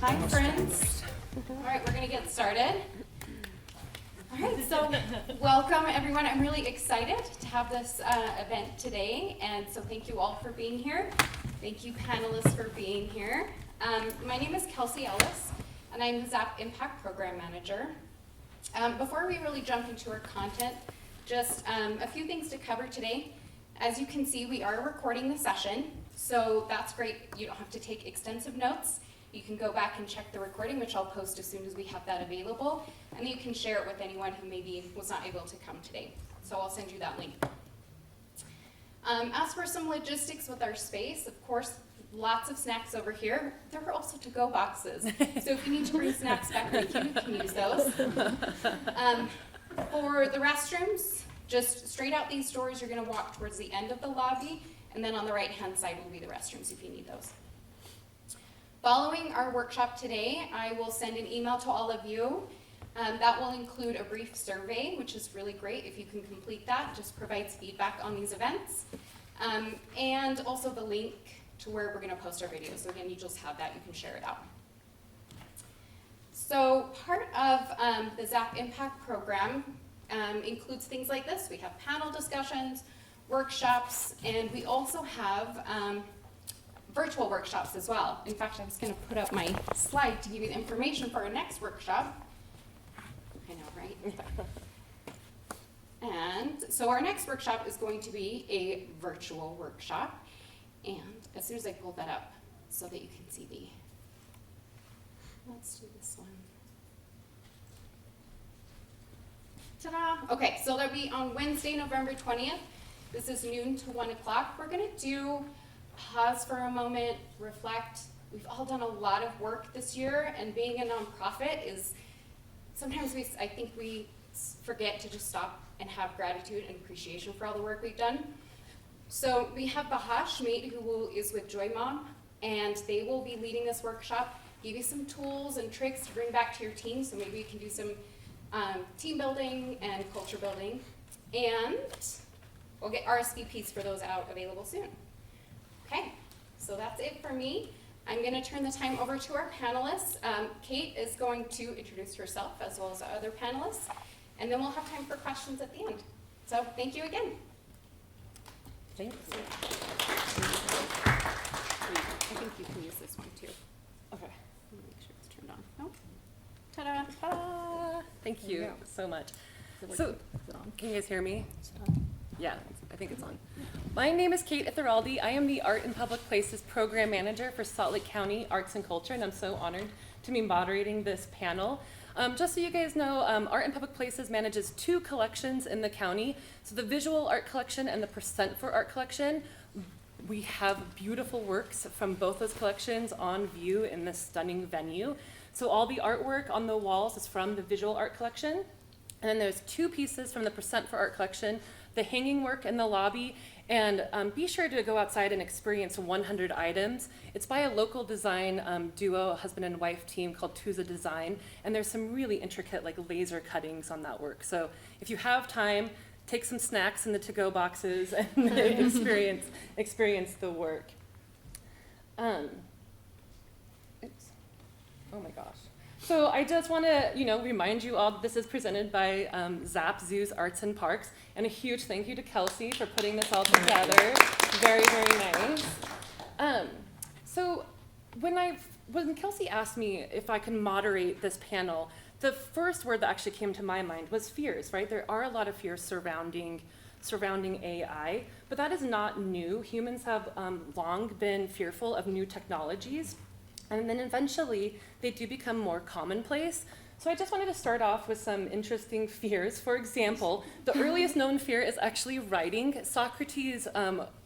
Hi, friends. All right, we're going to get started. All right, so welcome, everyone. I'm really excited to have this event today, and so thank you all for being here. Thank you, panelists, for being here. My name is Kelsey Ellis, and I'm the ZAP Impact Program Manager. Before we really jump into our content, just a few things to cover today. As you can see, we are recording the session, so that's great. You don't have to take extensive notes. You can go back and check the recording, which I'll post as soon as we have that available, and you can share it with anyone who maybe was not able to come today. So I'll send you that link. As for some logistics with our space, of course, lots of snacks over here. There are also to-go boxes, so if you need to bring snacks back with you, you can use those. For the restrooms, just straight out these doors, you're going to walk towards the end of the lobby, and then on the right-hand side will be the restrooms if you need those. Following our workshop today, I will send an email to all of you. That will include a brief survey, which is really great if you can complete that. It just provides feedback on these events. And also the link to where we're going to post our videos. So again, you just have that. You can share it out. So part of the ZAP Impact Program includes things like this. We have panel discussions, workshops, and we also have virtual workshops as well. In fact, I was going to put up my slide to give you the information for our next workshop. I know, right? And so our next workshop is going to be a virtual workshop. And as soon as I pull that up so that you can see let's do this one. Ta-da! Okay, so that'll be on Wednesday, November 20th. This is noon to 1 o'clock. We're going to do pause for a moment, reflect. We've all done a lot of work this year, and being a nonprofit is, sometimes I think we forget to just stop and have gratitude and appreciation for all the work we've done. So we have Bahash Mate, who is with Joy Mom, and they will be leading this workshop, give you some tools and tricks to bring back to your team, so maybe you can do some team building and culture building. And we'll get RSVPs for those out available soon. Okay, so that's it for me. I'm going to turn the time over to our panelists. Kate is going to introduce herself as well as our other panelists, and then we'll have time for questions at the end. So thank you again. Thanks. I think you can use this one too. Okay. Make sure it's turned on. No? Ta-da! Ta-da. Thank you so much. So, can you guys hear me? Yeah, I think it's on. My name is Kate Itheraldi. I am the Art in Public Places Program Manager for Salt Lake County Arts and Culture, and I'm so honored to be moderating this panel. Just so you guys know, Art in Public Places manages two collections in the county. So the Visual Art Collection and the Percent for Art Collection. We have beautiful works from both those collections on view in this stunning venue. So all the artwork on the walls is from the Visual Art Collection. And then there's two pieces from the Percent for Art Collection, the hanging work in the lobby, and be sure to go outside and experience 100 items. It's by a local design duo, a husband and wife team called Tuza Design, and there's some really intricate like laser cuttings on that work. So if you have time, take some snacks in the to-go boxes and experience the work. Oops. Oh my gosh. So I just want to, remind you all that this is presented by ZAP, Zoos, Arts, and Parks, and a huge thank you to Kelsey for putting this all together. Very, very nice. So when Kelsey asked me if I can moderate this panel, the first word that actually came to my mind was fears, right? There are a lot of fears surrounding AI, but that is not new. Humans have long been fearful of new technologies. And then eventually, they do become more commonplace. So I just wanted to start off with some interesting fears. For example, the earliest known fear is actually writing. Socrates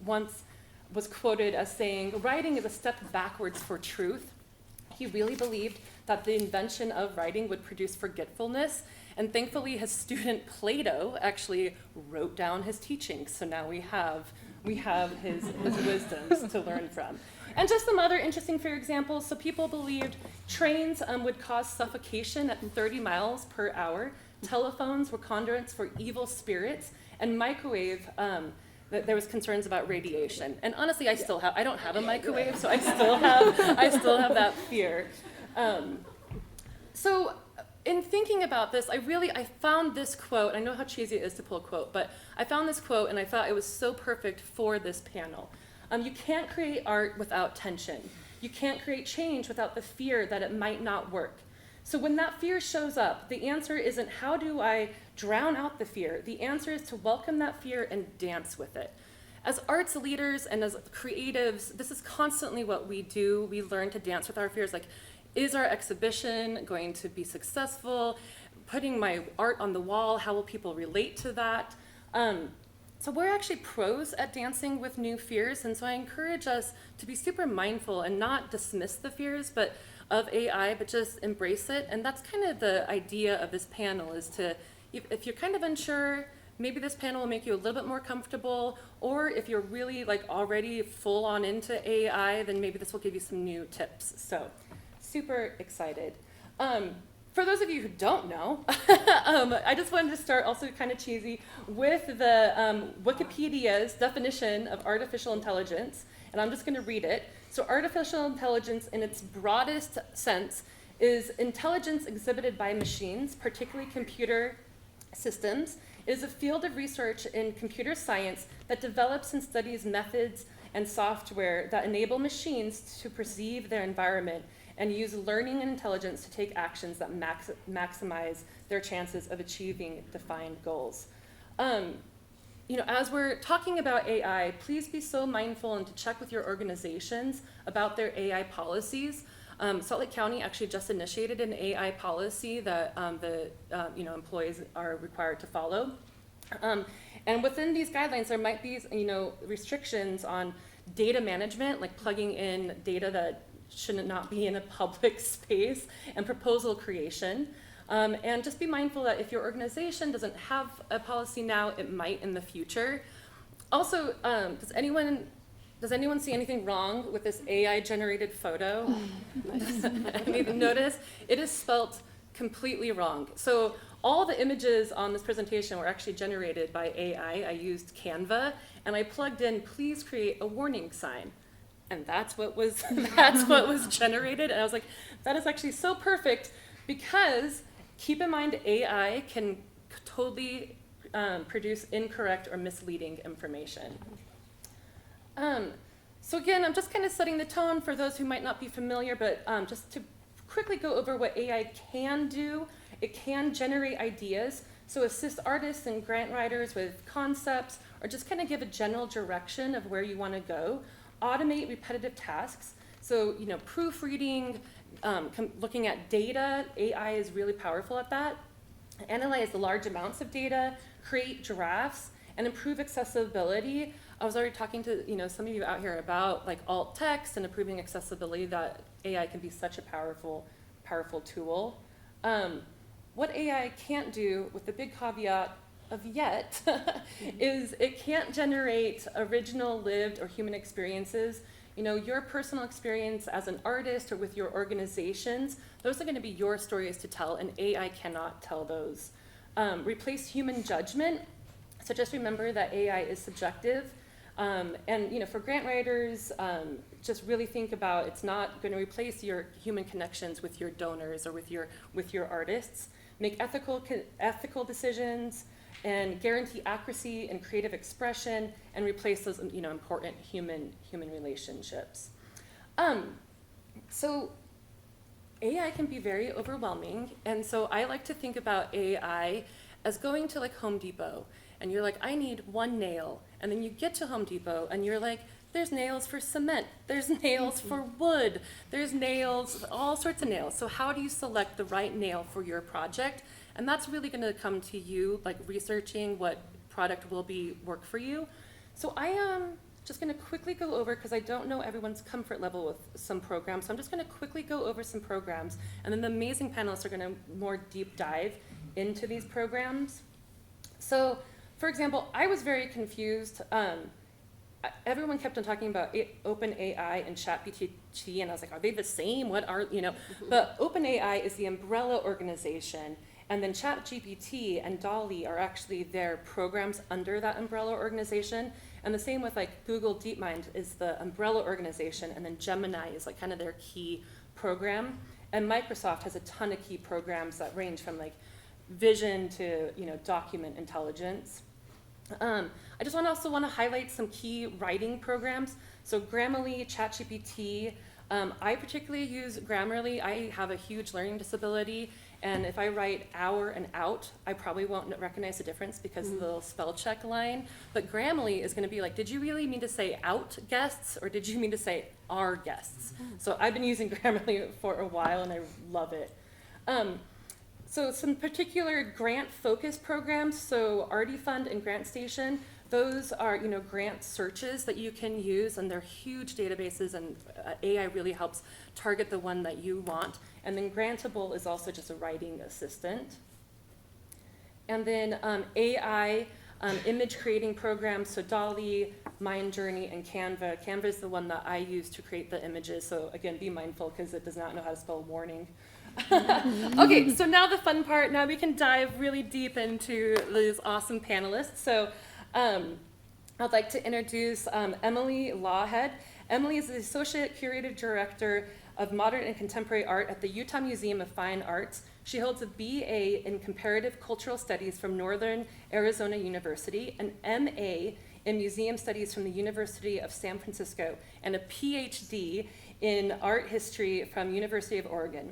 once was quoted as saying, "Writing is a step backwards for truth." He really believed that the invention of writing would produce forgetfulness. And thankfully, his student Plato actually wrote down his teachings. So now we have his wisdoms to learn from. And just some other interesting fear examples. So people believed trains would cause suffocation at 30 miles per hour. Telephones were conduits for evil spirits. And microwave, there was concerns about radiation. And honestly, I don't have a microwave, so I still have that fear. So in thinking about this, I found this quote. I know how cheesy it is to pull a quote, but I found this quote and I thought it was so perfect for this panel. You can't create art without tension. You can't create change without the fear that it might not work. So when that fear shows up, the answer isn't how do I drown out the fear? The answer is to welcome that fear and dance with it. As arts leaders and as creatives, this is constantly what we do. We learn to dance with our fears. Like, is our exhibition going to be successful? Putting my art on the wall, how will people relate to that? So we're actually pros at dancing with new fears, and so I encourage us to be super mindful and not dismiss the fears of AI, but just embrace it. And that's kind of the idea of this panel, is to, if you're kind of unsure, maybe this panel will make you a little bit more comfortable, or if you're really like already full on into AI, then maybe this will give you some new tips. So super excited. For those of you who don't know, I just wanted to start also kind of cheesy with the Wikipedia's definition of artificial intelligence, and I'm just going to read it. So artificial intelligence in its broadest sense is intelligence exhibited by machines, particularly computer systems. It is a field of research in computer science that develops and studies methods and software that enable machines to perceive their environment and use learning and intelligence to take actions that maximize their chances of achieving defined goals. As we're talking about AI, please be so mindful and to check with your organizations about their AI policies. Salt Lake County actually just initiated an AI policy that employees are required to follow. And within these guidelines, there might be restrictions on data management, like plugging in data that should not be in a public space, and proposal creation. And just be mindful that if your organization doesn't have a policy now, it might in the future. Also, does anyone see anything wrong with this AI-generated photo? Anyone notice? It is spelt completely wrong. So all the images on this presentation were actually generated by AI. I used Canva, and I plugged in, please create a warning sign. And that's what was generated. And I was like, that is actually so perfect, because keep in mind AI can totally produce incorrect or misleading information. So again, I'm just kind of setting the tone for those who might not be familiar, but just to quickly go over what AI can do. It can generate ideas, so assist artists and grant writers with concepts, or just kind of give a general direction of where you want to go. Automate repetitive tasks, so proofreading, looking at data. AI is really powerful at that. Analyze the large amounts of data, create drafts, and improve accessibility. I was already talking to some of you out here about like alt text and improving accessibility. That AI can be such a powerful tool. What AI can't do, with the big caveat of yet, is it can't generate original lived or human experiences. Your personal experience as an artist or with your organizations, those are going to be your stories to tell, and AI cannot tell those. Replace human judgment. So just remember that AI is subjective. And for grant writers, just really think about, it's not going to replace your human connections with your donors or with your artists. Make ethical decisions, and guarantee accuracy and creative expression, and replace those important human relationships. So AI can be very overwhelming, and so I like to think about AI as going to like Home Depot, and you're like, I need one nail, and then you get to Home Depot and you're like, there's nails for cement, there's nails for wood, there's nails, all sorts of nails. So how do you select the right nail for your project? And that's really going to come to you, like researching what product will work for you. So I am just going to quickly go over, because I don't know everyone's comfort level with some programs. So I'm just going to quickly go over some programs, and then the amazing panelists are going to more deep dive into these programs. So, for example, I was very confused. Everyone kept on talking about OpenAI and ChatGPT, and I was like, are they the same? What are, But OpenAI is the umbrella organization, and then ChatGPT and DALL-E are actually their programs under that umbrella organization. And the same with like Google DeepMind is the umbrella organization, and then Gemini is like kind of their key program. And Microsoft has a ton of key programs that range from like vision to, document intelligence. I just also want to highlight some key writing programs. So Grammarly, ChatGPT. I particularly use Grammarly. I have a huge learning disability, and if I write hour and out, I probably won't recognize the difference because of the little spell check line. But Grammarly is going to be like, did you really mean to say out guests, or did you mean to say our guests? So I've been using Grammarly for a while, and I love it. So some particular grant-focused programs, so Artie Fund and GrantStation, those are, grant searches that you can use, and they're huge databases, and AI really helps target the one that you want. And then Grantable is also just a writing assistant. And then AI image creating programs, so Dolly, Mindjourney, and Canva. Canva is the one that I use to create the images, so again, be mindful because it does not know how to spell warning. Okay, so now the fun part. Now we can dive really deep into these awesome panelists. So I'd like to introduce Emily Lawhead. Emily is the Associate Curative Director of Modern and Contemporary Art at the Utah Museum of Fine Arts. She holds a BA in Comparative Cultural Studies from Northern Arizona University, an MA in Museum Studies from the University of San Francisco, and a PhD in Art History from University of Oregon.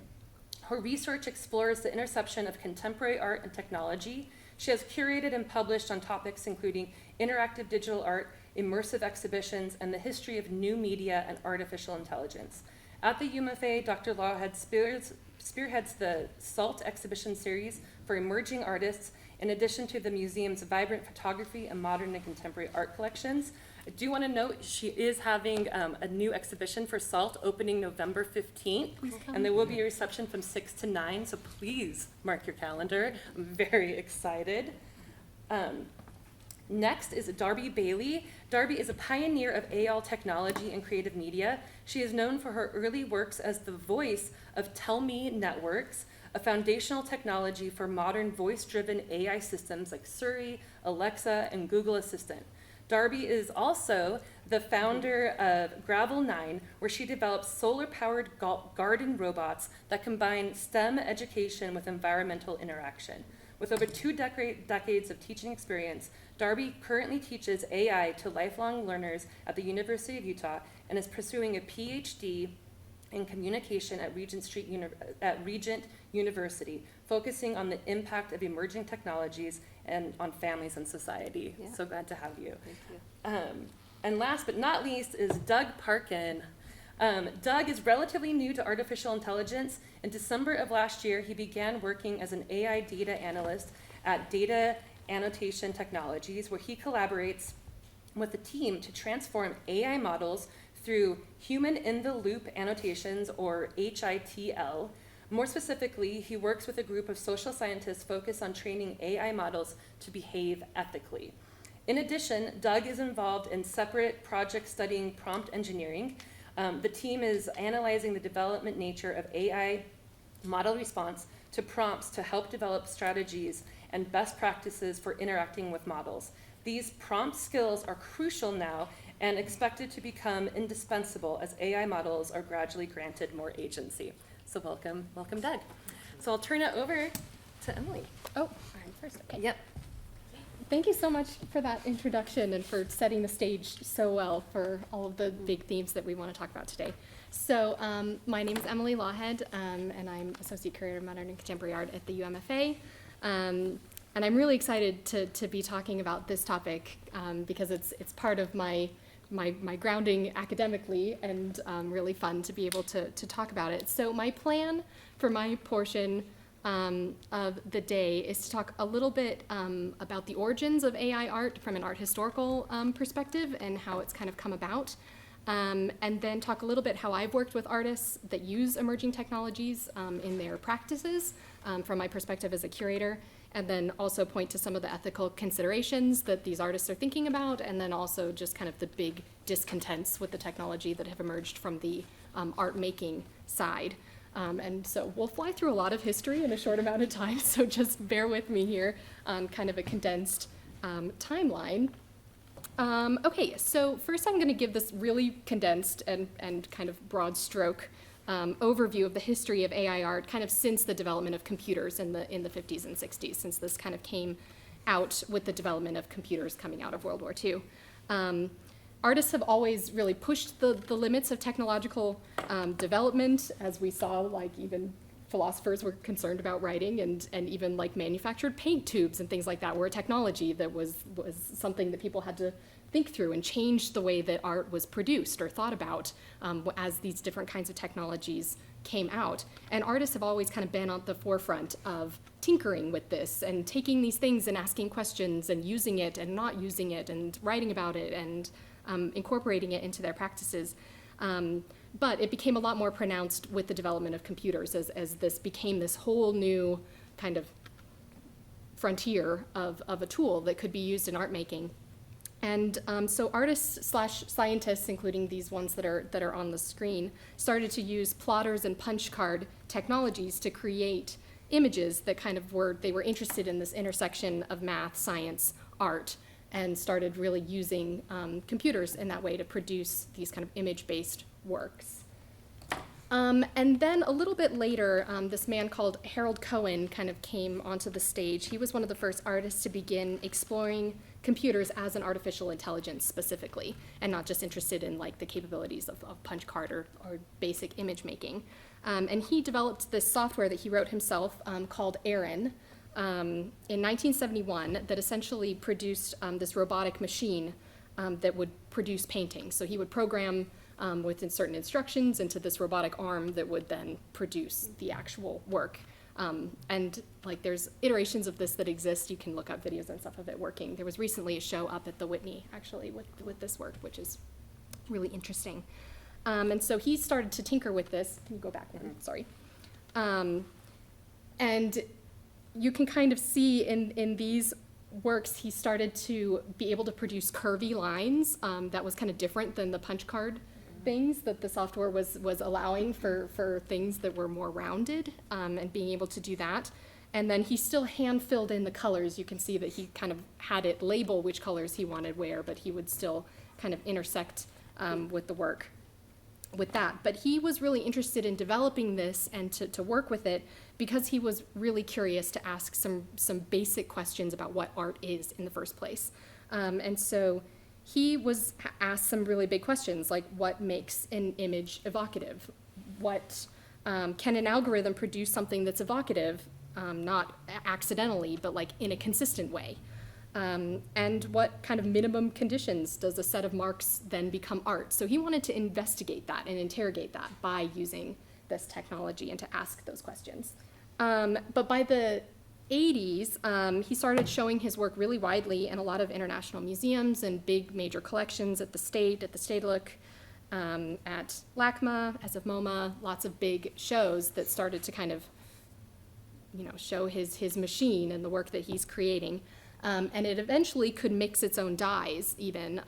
Her research explores the intersection of contemporary art and technology. She has curated and published on topics including interactive digital art, immersive exhibitions, and the history of new media and artificial intelligence. At the UMFA, Dr. Lawhead spearheads the SALT exhibition series for emerging artists, in addition to the museum's vibrant photography and modern and contemporary art collections. I do want to note she is having a new exhibition for SALT opening November 15th, and there will be a reception from 6 to 9, so please mark your calendar. I'm very excited. Next is Darby Bailey. Darby is a pioneer of AL technology and creative media. She is known for her early works as the voice of Tell Me Networks, a foundational technology for modern voice-driven AI systems like Siri, Alexa, and Google Assistant. Darby is also the founder of Gravel9, where she develops solar-powered garden robots that combine STEM education with environmental interaction. With over 2 decades of teaching experience, Darby currently teaches AI to lifelong learners at the University of Utah and is pursuing a PhD in communication at Regent University, focusing on the impact of emerging technologies and on families and society. Yeah. So glad to have you. Thank you. And last but not least is Doug Parkin. Doug is relatively new to artificial intelligence. In December of last year, he began working as an AI data analyst at Data Annotation Technologies, where he collaborates with a team to transform AI models through human-in-the-loop annotations, or HITL. More specifically, he works with a group of social scientists focused on training AI models to behave ethically. In addition, Doug is involved in separate projects studying prompt engineering. The team is analyzing the development nature of AI model response to prompts to help develop strategies and best practices for interacting with models. These prompt skills are crucial now and expected to become indispensable as AI models are gradually granted more agency. So welcome, Doug. So I'll turn it over to Emily. Oh, I'm first. Okay. Yep. Thank you so much for that introduction and for setting the stage so well for all of the big themes that we want to talk about today. So my name is Emily Lawhead, and I'm Associate Curator of Modern and Contemporary Art at the UMFA. And I'm really excited to be talking about this topic because it's part of my grounding academically, and really fun to be able to talk about it. So my plan for my portion of the day is to talk a little bit about the origins of AI art from an art historical perspective and how it's kind of come about. And then talk a little bit how I've worked with artists that use emerging technologies in their practices from my perspective as a curator, and then also point to some of the ethical considerations that these artists are thinking about, and then also just kind of the big discontents with the technology that have emerged from the art making side. And so we'll fly through a lot of history in a short amount of time, so just bear with me here on kind of a condensed timeline. Okay, so first I'm going to give this really condensed and kind of broad stroke overview of the history of AI art kind of since the development of computers in the 50s and 60s, since this kind of came out with the development of computers coming out of World War II. Artists have always really pushed the limits of technological development, as we saw, like even philosophers were concerned about writing, and even like manufactured paint tubes and things like that were a technology that was something that people had to think through and change the way that art was produced or thought about as these different kinds of technologies came out. And artists have always kind of been on the forefront of tinkering with this and taking these things and asking questions and using it and not using it and writing about it and incorporating it into their practices. But it became a lot more pronounced with the development of computers as this became this whole new kind of frontier of a tool that could be used in art making. And so artists/scientists, including these ones that are on the screen, started to use plotters and punch card technologies to create images that kind of they were interested in this intersection of math, science, art, and started really using computers in that way to produce these kind of image-based works. And then a little bit later, this man called Harold Cohen kind of came onto the stage. He was one of the first artists to begin exploring computers as an artificial intelligence specifically, and not just interested in like the capabilities of punch card or basic image making. And he developed this software that he wrote himself called Aaron in 1971 that essentially produced this robotic machine that would produce paintings. So he would program with certain instructions into this robotic arm that would then produce the actual work. And like there's iterations of this that exist. You can look up videos and stuff of it working. There was recently a show up at the Whitney actually with this work, which is really interesting. And so he started to tinker with this. Can you go back one? Sorry. And you can kind of see in these works, he started to be able to produce curvy lines that was kind of different than the punch card things that the software was allowing for things that were more rounded, and being able to do that. And then he still hand filled in the colors. You can see that he kind of had it label which colors he wanted where, but he would still kind of intersect with the work with that. But he was really interested in developing this and to work with it because he was really curious to ask some basic questions about what art is in the first place. And so he was asked some really big questions, like what makes an image evocative? What can an algorithm produce something that's evocative, not accidentally, but like in a consistent way? And what kind of minimum conditions does a set of marks then become art? So he wanted to investigate that and interrogate that by using this technology and to ask those questions. But by the 80s, he started showing his work really widely in a lot of international museums and big major collections at the Stedelijk, at LACMA, as of MoMA, lots of big shows that started to kind of, show his machine and the work that he's creating. And it eventually could mix its own dyes even,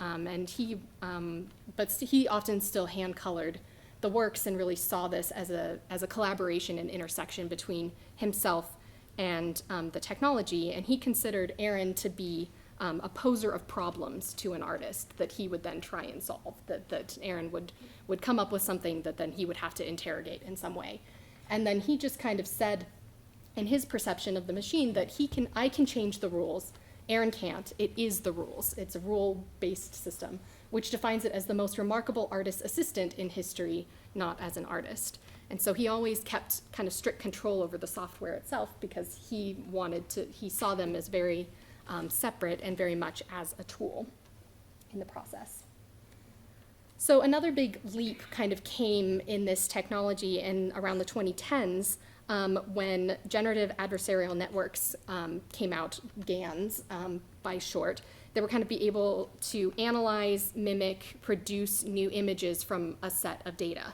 but he often still hand-colored the works and really saw this as a collaboration and intersection between himself and the technology. And he considered Aaron to be a poser of problems to an artist that he would then try and solve, that Aaron would come up with something that then he would have to interrogate in some way. And then he just kind of said, in his perception of the machine, that I can change the rules. Aaron can't. It is the rules. It's a rule-based system, which defines it as the most remarkable artist assistant in history, not as an artist. And so he always kept kind of strict control over the software itself because he saw them as very separate and very much as a tool in the process. So another big leap kind of came in this technology in around the 2010s when generative adversarial networks came out, GANs by short. They were kind of be able to analyze, mimic, produce new images from a set of data.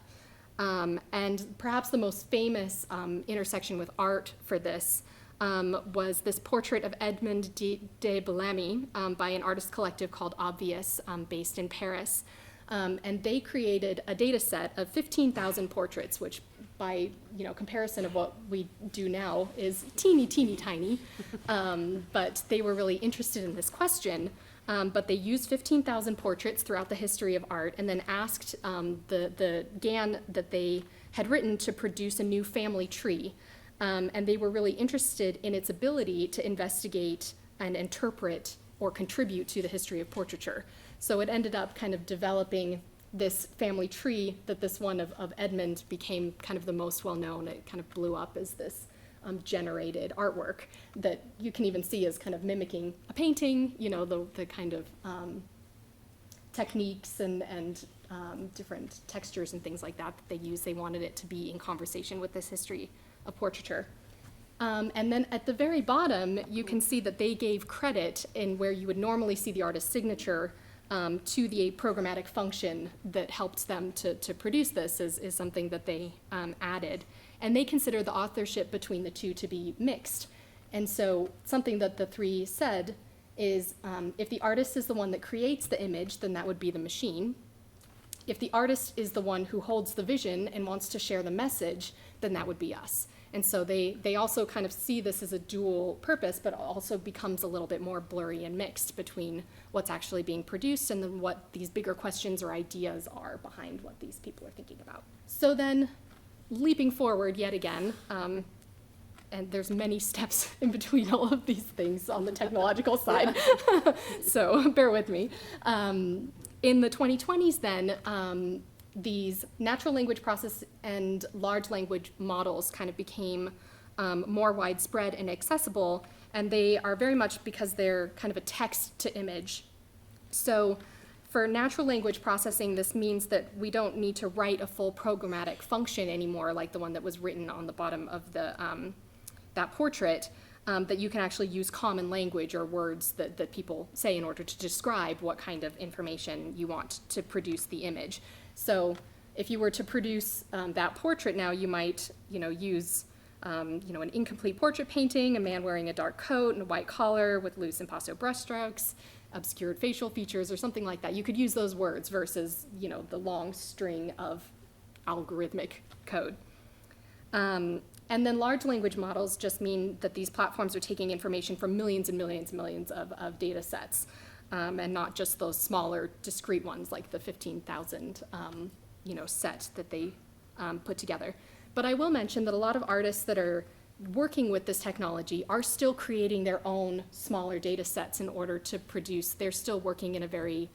And perhaps the most famous intersection with art for this was this portrait of Edmond de Bellamy by an artist collective called Obvious, based in Paris. And they created a data set of 15,000 portraits, which by comparison of what we do now is teeny, teeny, tiny. But they were really interested in this question. But they used 15,000 portraits throughout the history of art and then asked the GAN that they had written to produce a new family tree. And they were really interested in its ability to investigate and interpret or contribute to the history of portraiture. So it ended up kind of developing this family tree that this one of Edmund became kind of the most well-known. It kind of blew up as this generated artwork that you can even see as kind of mimicking a painting, you know, the kind of techniques and different textures and things like that that they use. They wanted it to be in conversation with this history of portraiture. And then at the very bottom, you can see that they gave credit in where you would normally see the artist's signature to the programmatic function that helped them to produce this is something that they added. And they consider the authorship between the two to be mixed. And so something that the three said is if the artist is the one that creates the image, then that would be the machine. If the artist is the one who holds the vision and wants to share the message, then that would be us. And so they also kind of see this as a dual purpose, but also becomes a little bit more blurry and mixed between what's actually being produced and then what these bigger questions or ideas are behind what these people are thinking about. So then, leaping forward yet again, and there's many steps in between all of these things on the technological side, so bear with me. In the 2020s then, these natural language process and large language models kind of became more widespread and accessible, and they are very much because they're kind of a text to image. So for natural language processing, this means that we don't need to write a full programmatic function anymore, like the one that was written on the bottom of the that portrait, that you can actually use common language or words that people say in order to describe what kind of information you want to produce the image. So if you were to produce that portrait now, you might, use, an incomplete portrait painting, a man wearing a dark coat and a white collar with loose impasto brushstrokes, obscured facial features, or something like that. You could use those words versus, the long string of algorithmic code. And then large language models just mean that these platforms are taking information from millions and millions and millions of data sets, and not just those smaller discrete ones like the 15,000 set that they put together. But I will mention that a lot of artists that are working with this technology are still creating their own smaller data sets in order to produce. They're still working in a very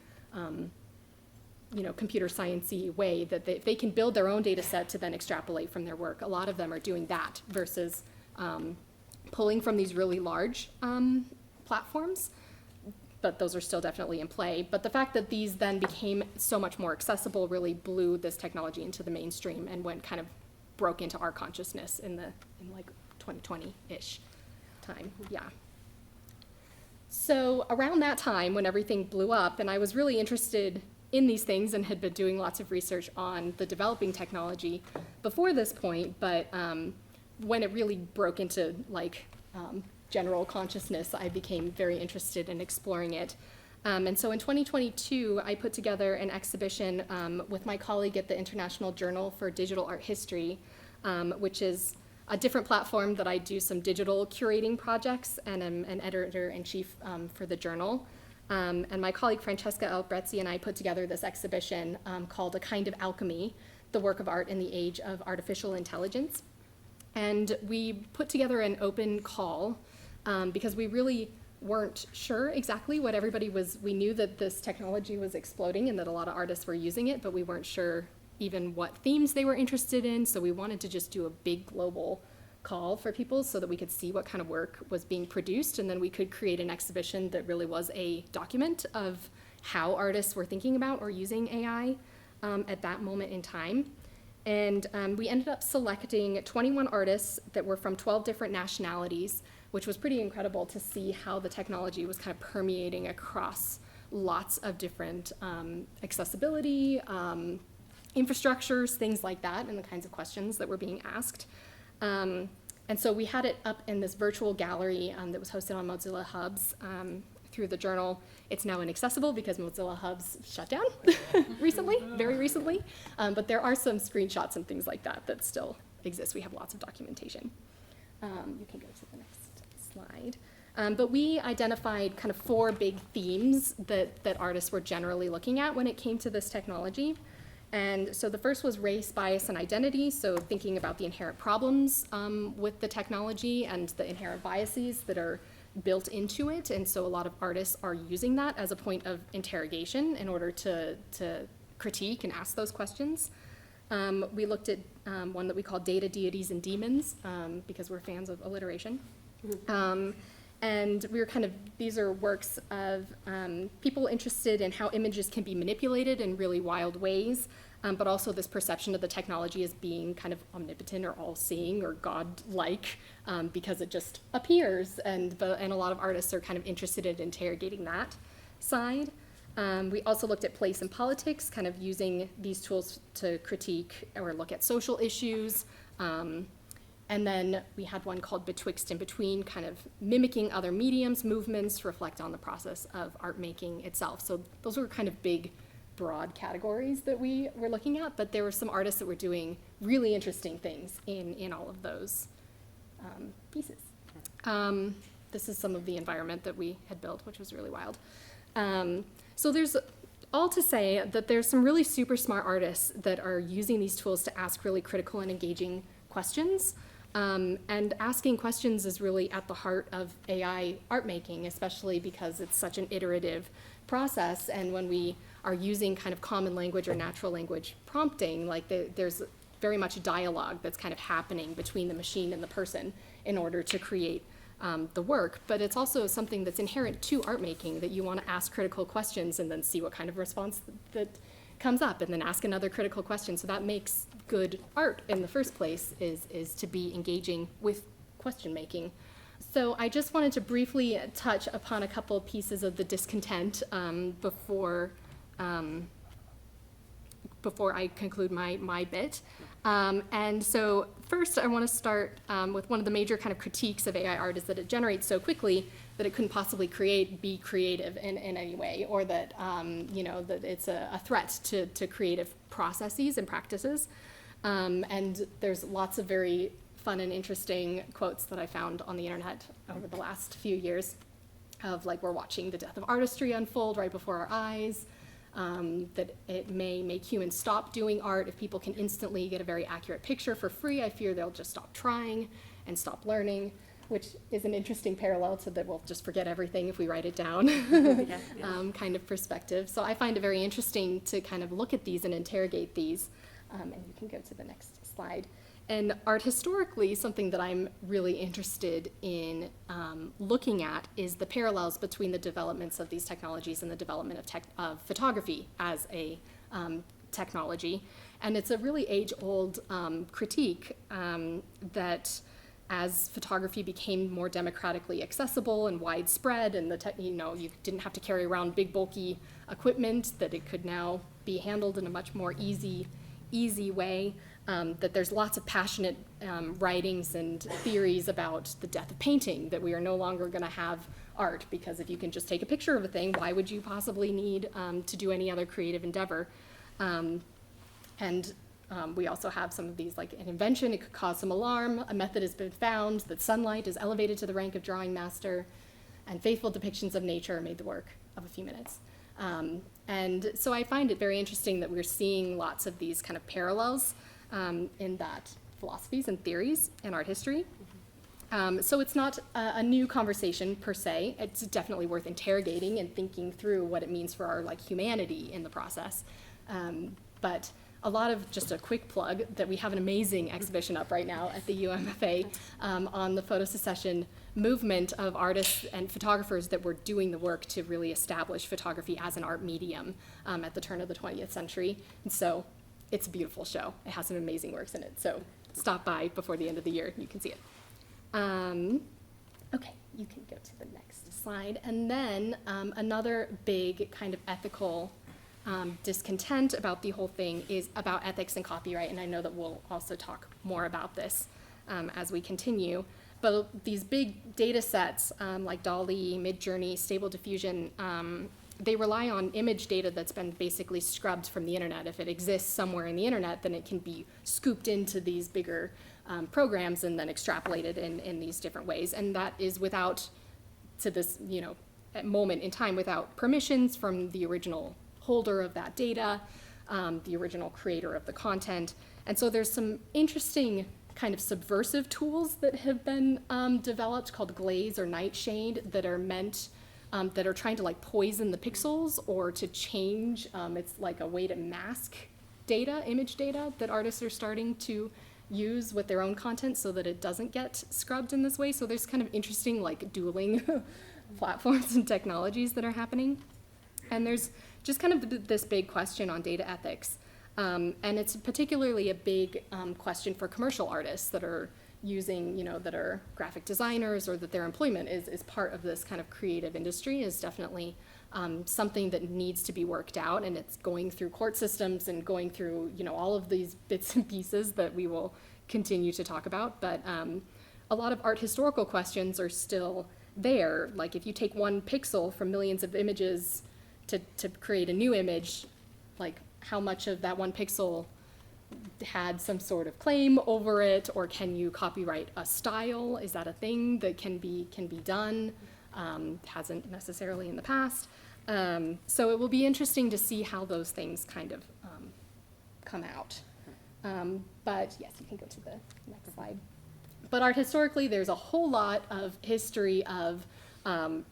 computer science-y way that they can build their own data set to then extrapolate from their work. A lot of them are doing that versus pulling from these really large platforms, but those are still definitely in play. But the fact that these then became so much more accessible really blew this technology into the mainstream and kind of broke into our consciousness in like 2020-ish time, yeah. So around that time when everything blew up, and I was really interested in these things and had been doing lots of research on the developing technology before this point, but when it really broke into general consciousness, I became very interested in exploring it. And so in 2022, I put together an exhibition with my colleague at the International Journal for Digital Art History, which is a different platform that I do some digital curating projects, and I'm an editor-in-chief for the journal. And my colleague Francesca Albrezzi and I put together this exhibition called A Kind of Alchemy, the work of art in the age of artificial intelligence. And we put together an open call because we really weren't sure exactly what everybody was. We knew that this technology was exploding and that a lot of artists were using it, but we weren't sure even what themes they were interested in. So we wanted to just do a big global call for people so that we could see what kind of work was being produced, and then we could create an exhibition that really was a document of how artists were thinking about or using AI at that moment in time. And we ended up selecting 21 artists that were from 12 different nationalities, which was pretty incredible to see how the technology was kind of permeating across lots of different accessibility, infrastructures, things like that, and the kinds of questions that were being asked. And so we had it up in this virtual gallery that was hosted on Mozilla Hubs through the journal. It's now inaccessible because Mozilla Hubs shut down recently, very recently. But there are some screenshots and things like that still exist. We have lots of documentation. You can go to the next slide. But we identified kind of 4 big themes that artists were generally looking at when it came to this technology. And so the first was race, bias, and identity, so thinking about the inherent problems with the technology and the inherent biases that are built into it. And so a lot of artists are using that as a point of interrogation in order to critique and ask those questions. We looked at one that we call Data, Deities, and Demons, because we're fans of alliteration. And we were these are works of people interested in how images can be manipulated in really wild ways, but also this perception of the technology as being kind of omnipotent or all-seeing or God-like, because it just appears, and a lot of artists are kind of interested in interrogating that side. We also looked at place and politics, kind of using these tools to critique or look at social issues. And then we had one called Betwixt and Between, kind of mimicking other mediums, movements, to reflect on the process of art making itself. So those were kind of big, broad categories that we were looking at, but there were some artists that were doing really interesting things in all of those pieces. This is some of the environment that we had built, which was really wild. So there's all to say that there's some really super smart artists that are using these tools to ask really critical and engaging questions. And asking questions is really at the heart of AI art making, especially because it's such an iterative process. And when we are using kind of common language or natural language prompting, like there's very much a dialogue that's kind of happening between the machine and the person in order to create the work. But it's also something that's inherent to art making, that you want to ask critical questions and then see what kind of response that comes up, and then ask another critical question. So that makes good art in the first place, is to be engaging with question making. So I just wanted to briefly touch upon a couple pieces of the discontent before I conclude my bit. And so first I want to start with one of the major kind of critiques of AI art is that it generates so quickly that it couldn't possibly be creative in any way, or that, that it's a threat to creative processes and practices. And there's lots of very fun and interesting quotes that I found on the internet over the last few years of, like, we're watching the death of artistry unfold right before our eyes, that it may make humans stop doing art. If people can instantly get a very accurate picture for free, I fear they'll just stop trying and stop learning, which is an interesting parallel to that we'll just forget everything if we write it down kind of perspective. So I find it very interesting to kind of look at these and interrogate these. And you can go to the next slide. And art historically, something that I'm really interested in looking at is the parallels between the developments of these technologies and the development of photography as a technology. And it's a really age-old critique that as photography became more democratically accessible and widespread, and you didn't have to carry around big bulky equipment, that it could now be handled in a much more easy way, that there's lots of passionate writings and theories about the death of painting, that we are no longer going to have art, because if you can just take a picture of a thing, why would you possibly need to do any other creative endeavor? We also have some of these, like an invention, it could cause some alarm. A method has been found that sunlight is elevated to the rank of drawing master, and faithful depictions of nature made the work of a few minutes. And so I find it very interesting that we're seeing lots of these kind of parallels in that philosophies and theories in art history. So it's not a new conversation per se. It's definitely worth interrogating and thinking through what it means for our humanity in the process. But a lot of, just a quick plug, that we have an amazing exhibition up right now at the UMFA on the photosecession movement of artists and photographers that were doing the work to really establish photography as an art medium at the turn of the 20th century. And so it's a beautiful show. It has some amazing works in it. So stop by before the end of the year, you can see it. Okay, you can go to the next slide. And then another big kind of ethical discontent about the whole thing is about ethics and copyright, and I know that we'll also talk more about this as we continue. But these big data sets like DALL-E, Midjourney, Stable Diffusion, they rely on image data that's been basically scrubbed from the internet. If it exists somewhere in the internet, then it can be scooped into these bigger programs and then extrapolated in these different ways. And that is without, to this moment in time, without permissions from the original holder of that data. the original creator of the content. And so there's some interesting kind of subversive tools that have been developed called glaze or nightshade that are meant, that are trying to like poison the pixels or to change, it's like a way to mask data, image data that artists are starting to use with their own content so that it doesn't get scrubbed in this way. So there's kind of interesting like dueling platforms and technologies that are happening. And there's just kind of this big question on data ethics. And it's particularly a big question for commercial artists that are using, that are graphic designers, or that their employment is part of this kind of creative industry, is definitely something that needs to be worked out. And it's going through court systems and going through, all of these bits and pieces that we will continue to talk about. But a lot of art historical questions are still there. Like if you take one pixel from millions of images to create a new image, like how much of that one pixel had some sort of claim over it, or can you copyright a style? Is that a thing that can be done? Hasn't necessarily in the past. So it will be interesting to see how those things kind of come out. But yes, you can go to the next slide. But art historically, there's a whole lot of history of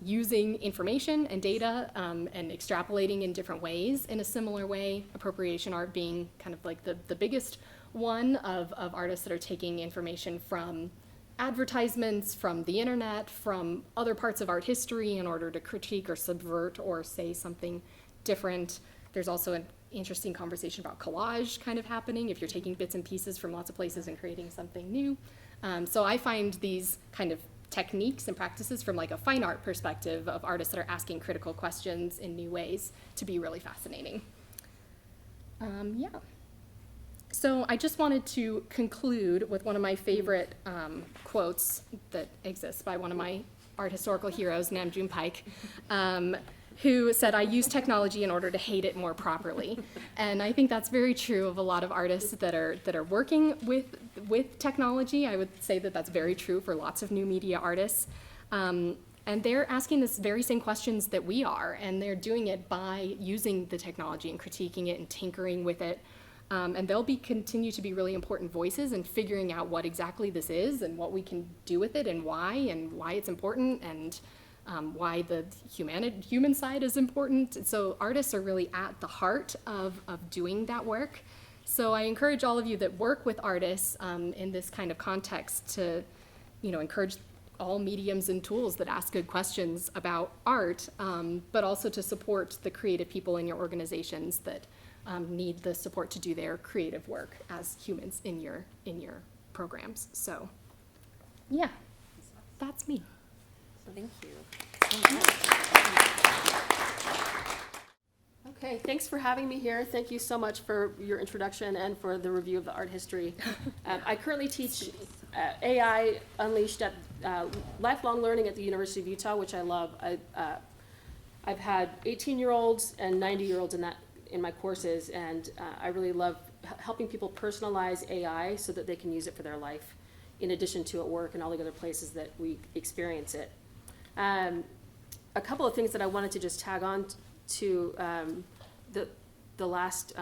using information and data and extrapolating in different ways in a similar way, appropriation art being kind of like the biggest one of artists that are taking information from advertisements, from the internet, from other parts of art history in order to critique or subvert or say something different. There's also an interesting conversation about collage kind of happening if you're taking bits and pieces from lots of places and creating something new. So I find these kind of techniques and practices from like a fine art perspective of artists that are asking critical questions in new ways to be really fascinating. Yeah. So I just wanted to conclude with one of my favorite quotes that exists by one of my art historical heroes, Nam June Paik, who said, "I use technology in order to hate it more properly." And I think that's very true of a lot of artists that are working with technology. I would say that that's very true for lots of new media artists. And they're asking this very same questions that we are, and they're doing it by using the technology and critiquing it and tinkering with it. And they'll continue to be really important voices in figuring out what exactly this is and what we can do with it and why it's important, and why the human side is important. So artists are really at the heart of doing that work. So I encourage all of you that work with artists in this kind of context to, encourage all mediums and tools that ask good questions about art, but also to support the creative people in your organizations that need the support to do their creative work as humans in your programs. So, yeah, that's me. Thank you. Okay, thanks for having me here. Thank you so much for your introduction and for the review of the art history. I currently teach AI Unleashed at lifelong learning at the University of Utah, which I love. I've had 18-year-olds and 90-year-olds in my courses, and I really love helping people personalize AI so that they can use it for their life, in addition to at work and all the other places that we experience it. A couple of things that I wanted to just tag on to the last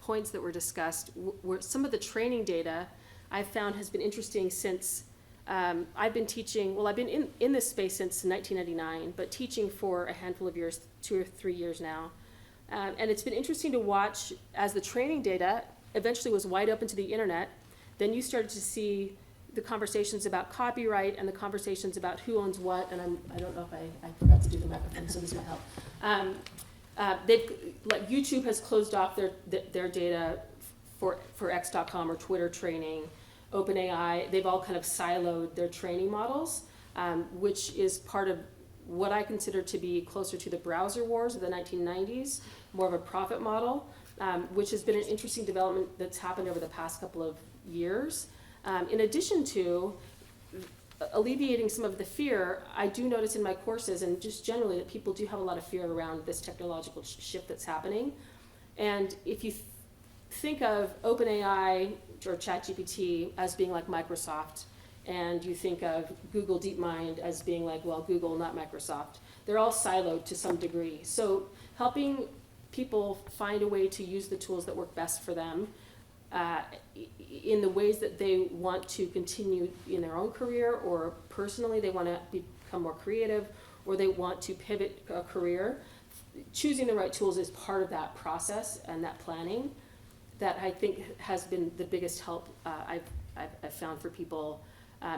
points that were discussed were some of the training data I've found has been interesting since I've been teaching. Well, I've been in this space since 1999, but teaching for a handful of years, 2 or 3 years now. And it's been interesting to watch as the training data eventually was wide open to the internet. Then you started to see the conversations about copyright and the conversations about who owns what. And I don't know if I forgot to do the microphone, so this might help. YouTube has closed off their data for X.com or Twitter training. OpenAI, they've all kind of siloed their training models, which is part of what I consider to be closer to the browser wars of the 1990s, more of a profit model, which has been an interesting development that's happened over the past couple of years. In addition to alleviating some of the fear, I do notice in my courses and just generally that people do have a lot of fear around this technological shift that's happening. And if you think of OpenAI or ChatGPT as being like Microsoft, and you think of Google DeepMind as being like, well, Google, not Microsoft, they're all siloed to some degree. So helping people find a way to use the tools that work best for them in the ways that they want to continue in their own career, or personally they want to become more creative, or they want to pivot a career. Choosing the right tools is part of that process and that planning that I think has been the biggest help I've found for people.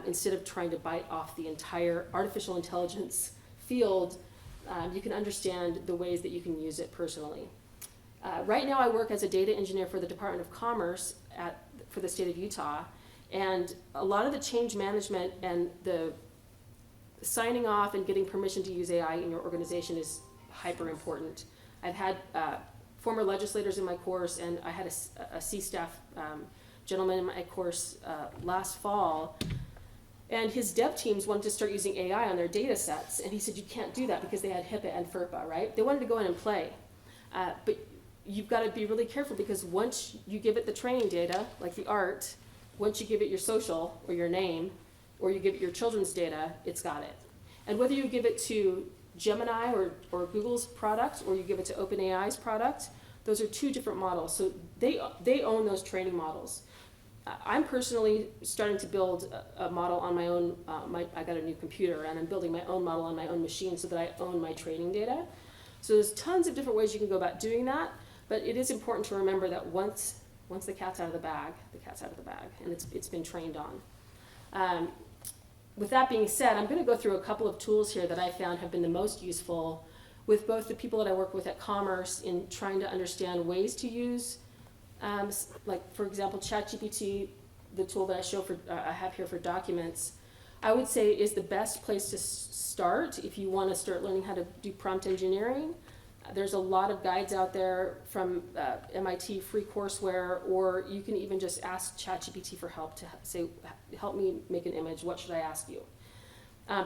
Instead of trying to bite off the entire artificial intelligence field, you can understand the ways that you can use it personally. Right now I work as a data engineer for the Department of Commerce for the state of Utah, and a lot of the change management and the signing off and getting permission to use AI in your organization is hyper important. I've had former legislators in my course, and I had a C-staff gentleman in my course last fall, and his dev teams wanted to start using AI on their data sets, and he said you can't do that because they had HIPAA and FERPA, right? They wanted to go in and play, but you've got to be really careful, because once you give it the training data, like the art, once you give it your social or your name, or you give it your children's data, it's got it. And whether you give it to Gemini or Google's product, or you give it to OpenAI's product, those are two different models. So they own those training models. I'm personally starting to build a model on my own. I got a new computer, and I'm building my own model on my own machine so that I own my training data. So there's tons of different ways you can go about doing that, but it is important to remember that once the cat's out of the bag, the cat's out of the bag, and it's been trained on. With that being said, I'm going to go through a couple of tools here that I found have been the most useful with both the people that I work with at Commerce in trying to understand ways to use, like for example, ChatGPT, the tool that I have here for documents, I would say is the best place to start if you want to start learning how to do prompt engineering. There's a lot of guides out there from MIT free courseware, or you can even just ask ChatGPT for help to say, help me make an image, what should I ask you?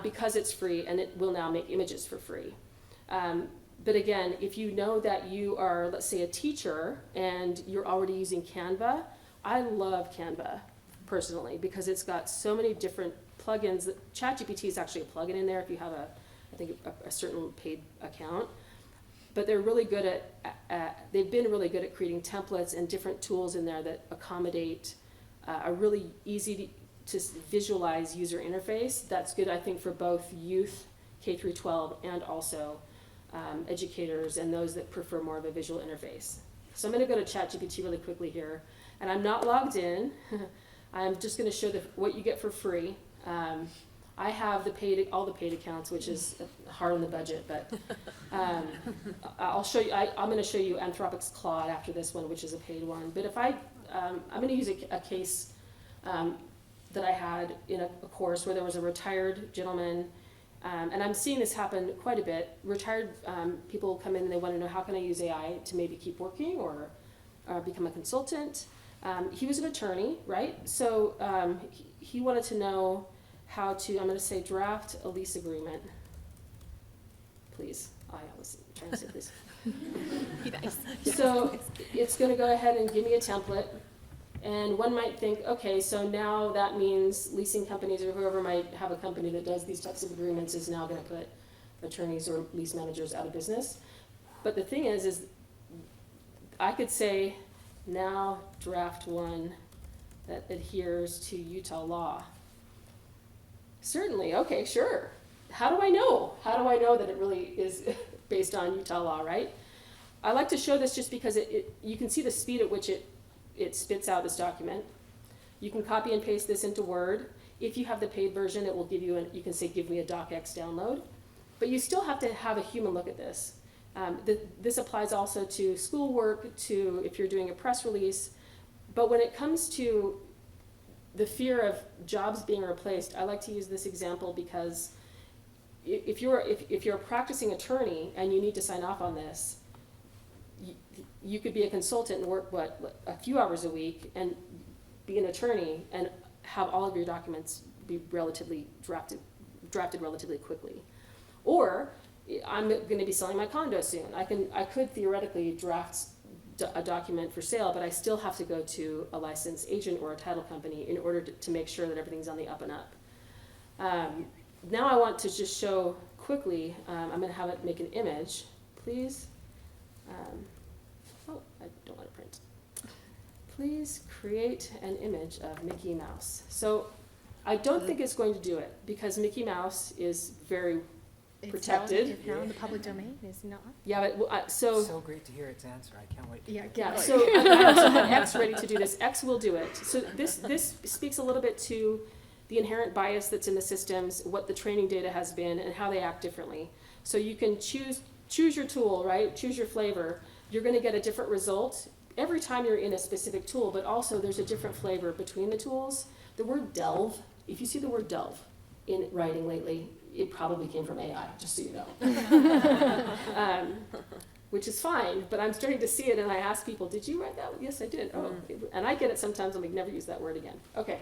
Because it's free, and it will now make images for free. But again, if you know that you are, let's say, a teacher and you're already using Canva, I love Canva personally because it's got so many different plugins. ChatGPT is actually a plugin in there if you have a certain paid account. But they're really good they've been really good at creating templates and different tools in there that accommodate a really easy to visualize user interface. That's good, I think, for both youth, K through 12, and also educators and those that prefer more of a visual interface. So I'm going to go to ChatGPT really quickly here, and I'm not logged in. I'm just going to show what you get for free. I have all the paid accounts, which is hard on the budget, but I'll show you. I'm going to show you Anthropic's Claude after this one, which is a paid one. But if I'm going to use a case that I had in a course where there was a retired gentleman, and I'm seeing this happen quite a bit. Retired people come in and they want to know, how can I use AI to maybe keep working or become a consultant? He was an attorney, right? So he wanted to know how to, I'm going to say, draft a lease agreement. Please. I was trying to say please. Be nice. So it's going to go ahead and give me a template. And one might think, okay, so now that means leasing companies or whoever might have a company that does these types of agreements is now going to put attorneys or lease managers out of business. But the thing is I could say, now draft one that adheres to Utah law. Certainly, okay, sure. How do I know? How do I know that it really is based on Utah law, right? I like to show this just because you can see the speed at which it spits out this document. You can copy and paste this into Word. If you have the paid version, it will give you, you can say, give me a docx download. But you still have to have a human look at this. This applies also to schoolwork, to if you're doing a press release. But when it comes to the fear of jobs being replaced, I like to use this example because if you're a practicing attorney and you need to sign off on this, you could be a consultant and work a few hours a week and be an attorney and have all of your documents be relatively drafted relatively quickly. Or I'm going to be selling my condo soon. I could theoretically draft a document for sale, but I still have to go to a licensed agent or a title company in order to make sure that everything's on the up and up. Now I want to just show quickly, I'm going to have it make an image, please. I don't want to print. Please create an image of Mickey Mouse. So I don't think it's going to do it because Mickey Mouse is very protected. It's now in the public domain, is not. Yeah, but So great to hear its answer. I can't wait. yeah, so I also have X ready to do this. X will do it. So this speaks a little bit to the inherent bias that's in the systems, what the training data has been, and how they act differently. So you can choose your tool, right? Choose your flavor. You're going to get a different result every time you're in a specific tool, but also there's a different flavor between the tools. The word delve, if you see the word delve in writing lately, it probably came from AI, just so you know. Which is fine, but I'm starting to see it and I ask people, did you write that? Yes, I did. Oh, and I get it sometimes, I'm like, never use that word again. Okay,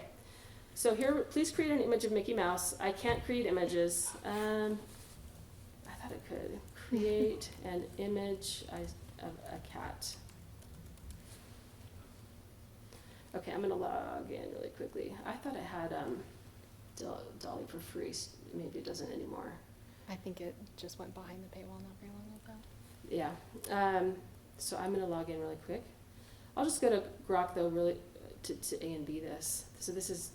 so here, please create an image of Mickey Mouse. I can't create images. I thought I could. Create an image of a cat. Okay, I'm gonna log in really quickly. I thought I had Dolly for free. Maybe it doesn't anymore. I think it just went behind the paywall not very long ago. Yeah. So I'm gonna log in really quick. I'll just go to Grok though, really to A and B this. So this is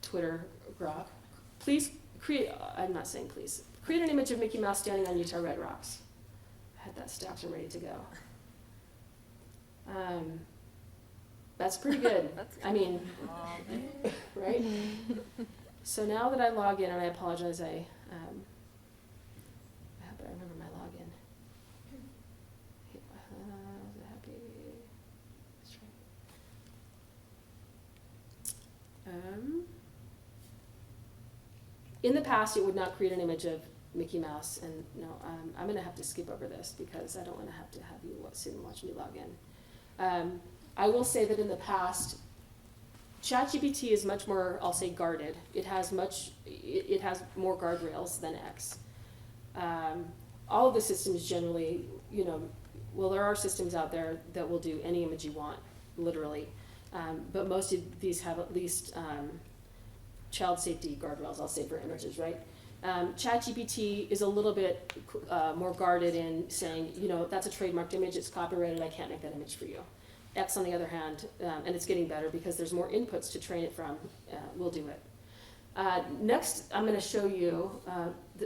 Twitter Grok. Please create. I'm not saying please. Create an image of Mickey Mouse standing on Utah Red Rocks. I had that stacked and ready to go. That's pretty good. I mean, right? So now that I log in, and I apologize, I hope I remember my login. Happy. Let's try. In the past, it would not create an image of Mickey Mouse, and no, I'm going to have to skip over this because I don't want to have you sit and watch me log in. I will say that in the past, ChatGPT is much more, I'll say, guarded. It has more guardrails than X. All of the systems generally, well, there are systems out there that will do any image you want, literally. But most of these have at least child safety guardrails, I'll say, for images, right? ChatGPT is a little bit more guarded in saying, that's a trademarked image, it's copyrighted, I can't make that image for you. X, on the other hand, and it's getting better because there's more inputs to train it from, will do it. Next, I'm going to show you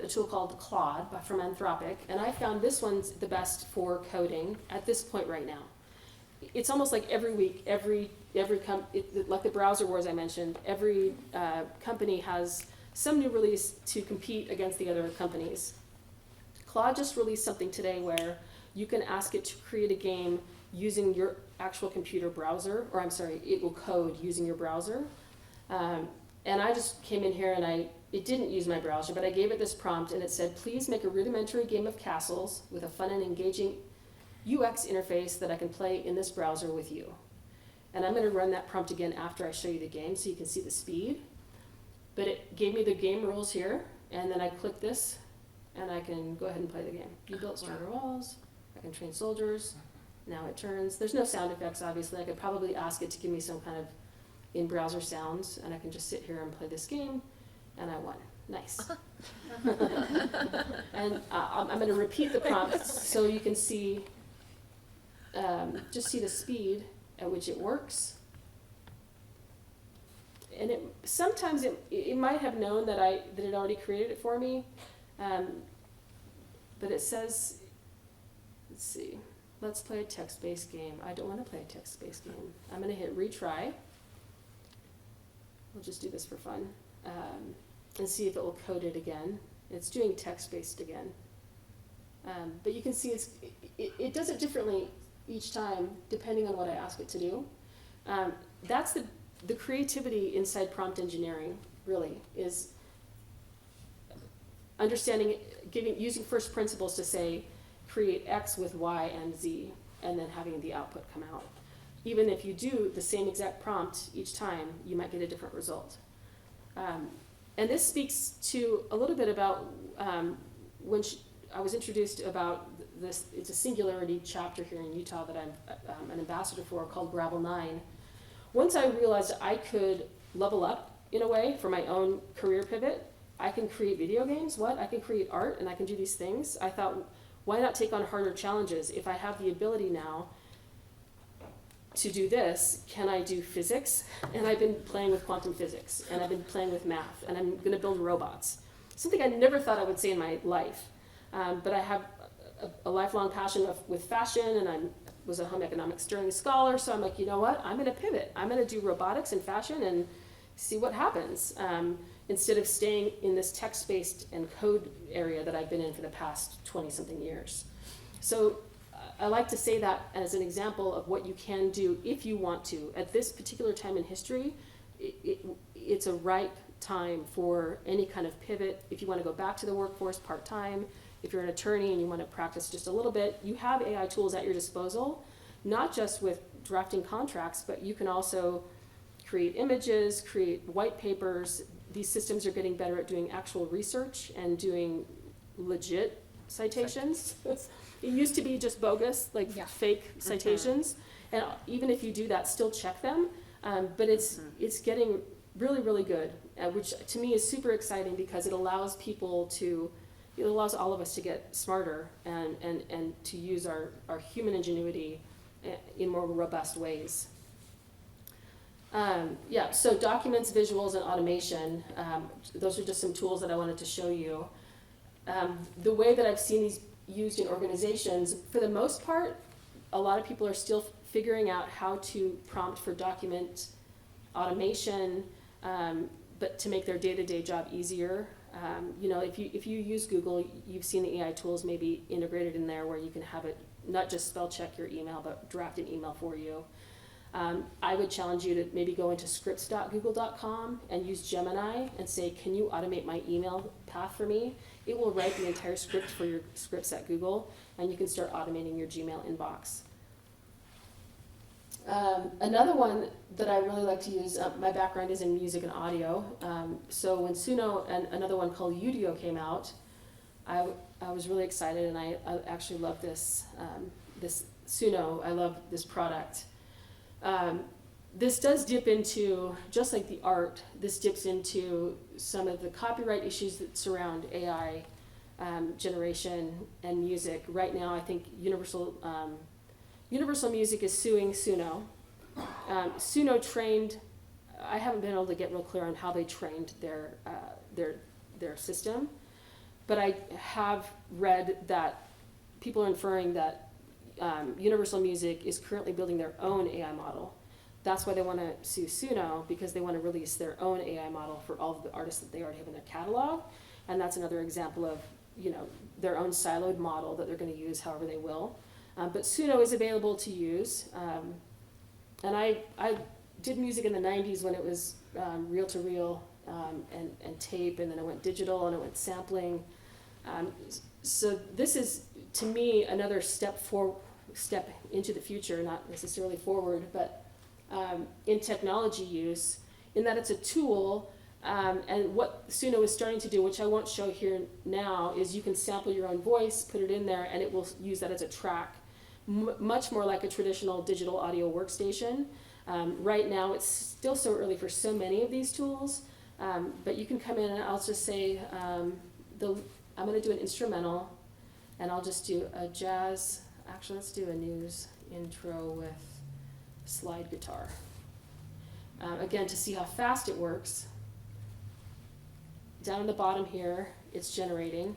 a tool called Claude from Anthropic, and I found this one's the best for coding at this point right now. It's almost like every week, like the browser wars I mentioned, every company has some new release to compete against the other companies. Claude just released something today where you can ask it to create a game using your actual computer browser, or I'm sorry, it will code using your browser. And I just came in here and it didn't use my browser, but I gave it this prompt and it said, please make a rudimentary game of castles with a fun and engaging UX interface that I can play in this browser with you. And I'm going to run that prompt again after I show you the game so you can see the speed. But it gave me the game rules here, and then I click this, and I can go ahead and play the game. You built stronger walls, I can train soldiers, now it turns. There's no sound effects, obviously. I could probably ask it to give me some kind of in-browser sounds, and I can just sit here and play this game, and I won. Nice. And I'm going to repeat the prompt so you can see, just see the speed at which it works. And sometimes it might have known that it already created it for me, but it says, let's see, let's play a text-based game. I don't want to play a text-based game. I'm going to hit retry. We'll just do this for fun, and see if it will code it again. It's doing text-based again, but you can see it does it differently each time depending on what I ask it to do. That's the creativity inside prompt engineering, really, is understanding, using first principles to say, create X with Y and Z, and then having the output come out. Even if you do the same exact prompt each time, you might get a different result. And this speaks to a little bit about when I was introduced about this. It's a Singularity chapter here in Utah that I'm an ambassador for, called Gravel 9. Once I realized I could level up in a way for my own career pivot, I can create video games, I can create art, and I can do these things. I thought, Why not take on harder challenges? If I have the ability now to do this, can I do physics? And I've been playing with quantum physics, and I've been playing with math, and I'm going to build robots. Something I never thought I would say in my life. But I have a lifelong passion with fashion, and I was a home economics Sterling scholar, so I'm like, you know what? I'm going to pivot. I'm going to do robotics and fashion and see what happens, instead of staying in this text-based and code area that I've been in for the past 20-something years. So I like to say that as an example of what you can do if you want to. At this particular time in history, it's a ripe time for any kind of pivot. If you want to go back to the workforce part-time, if you're an attorney and you want to practice just a little bit, you have AI tools at your disposal, not just with drafting contracts, but you can also create images, create white papers. These systems are getting better at doing actual research and doing legit citations. It used to be just bogus, like fake citations. And even if you do that, still check them. But it's getting really, really good, which to me is super exciting because it allows it allows all of us to get smarter and to use our human ingenuity in more robust ways. So documents, visuals, and automation, those are just some tools that I wanted to show you. The way that I've seen these used in organizations, for the most part, a lot of people are still figuring out how to prompt for document automation, but to make their day-to-day job easier. If you use Google, you've seen the AI tools maybe integrated in there where you can have it not just spell check your email, but draft an email for you. I would challenge you to maybe go into scripts.google.com and use Gemini and say, can you automate my email path for me? It will write the entire script for your scripts at Google, and you can start automating your Gmail inbox. Another one that I really like to use, my background is in music and audio. So when Suno and another one called Udio came out, I was really excited, and I actually love this Suno. I love this product. This does dip into, just like the art, this dips into some of the copyright issues that surround AI generation and music. Right now, I think Universal Music is suing Suno. Suno trained, I haven't been able to get real clear on how they trained their system, but I have read that people are inferring that Universal Music is currently building their own AI model. That's why they want to sue Suno, because they want to release their own AI model for all of the artists that they already have in their catalog. And that's another example of, their own siloed model that they're going to use however they will. But Suno is available to use. And I did music in the 90s when it was reel-to-reel and tape, and then it went digital, and it went sampling. So this is, to me, another step into the future, not necessarily forward, but in technology use, in that it's a tool. And what Suno is starting to do, which I won't show here now, is you can sample your own voice, put it in there, and it will use that as a track, much more like a traditional digital audio workstation. Right now, it's still so early for so many of these tools, but you can come in and I'll just say, I'm going to do an instrumental, and I'll just do a jazz, actually let's do a news intro with slide guitar. Again, to see how fast it works, down at the bottom here, it's generating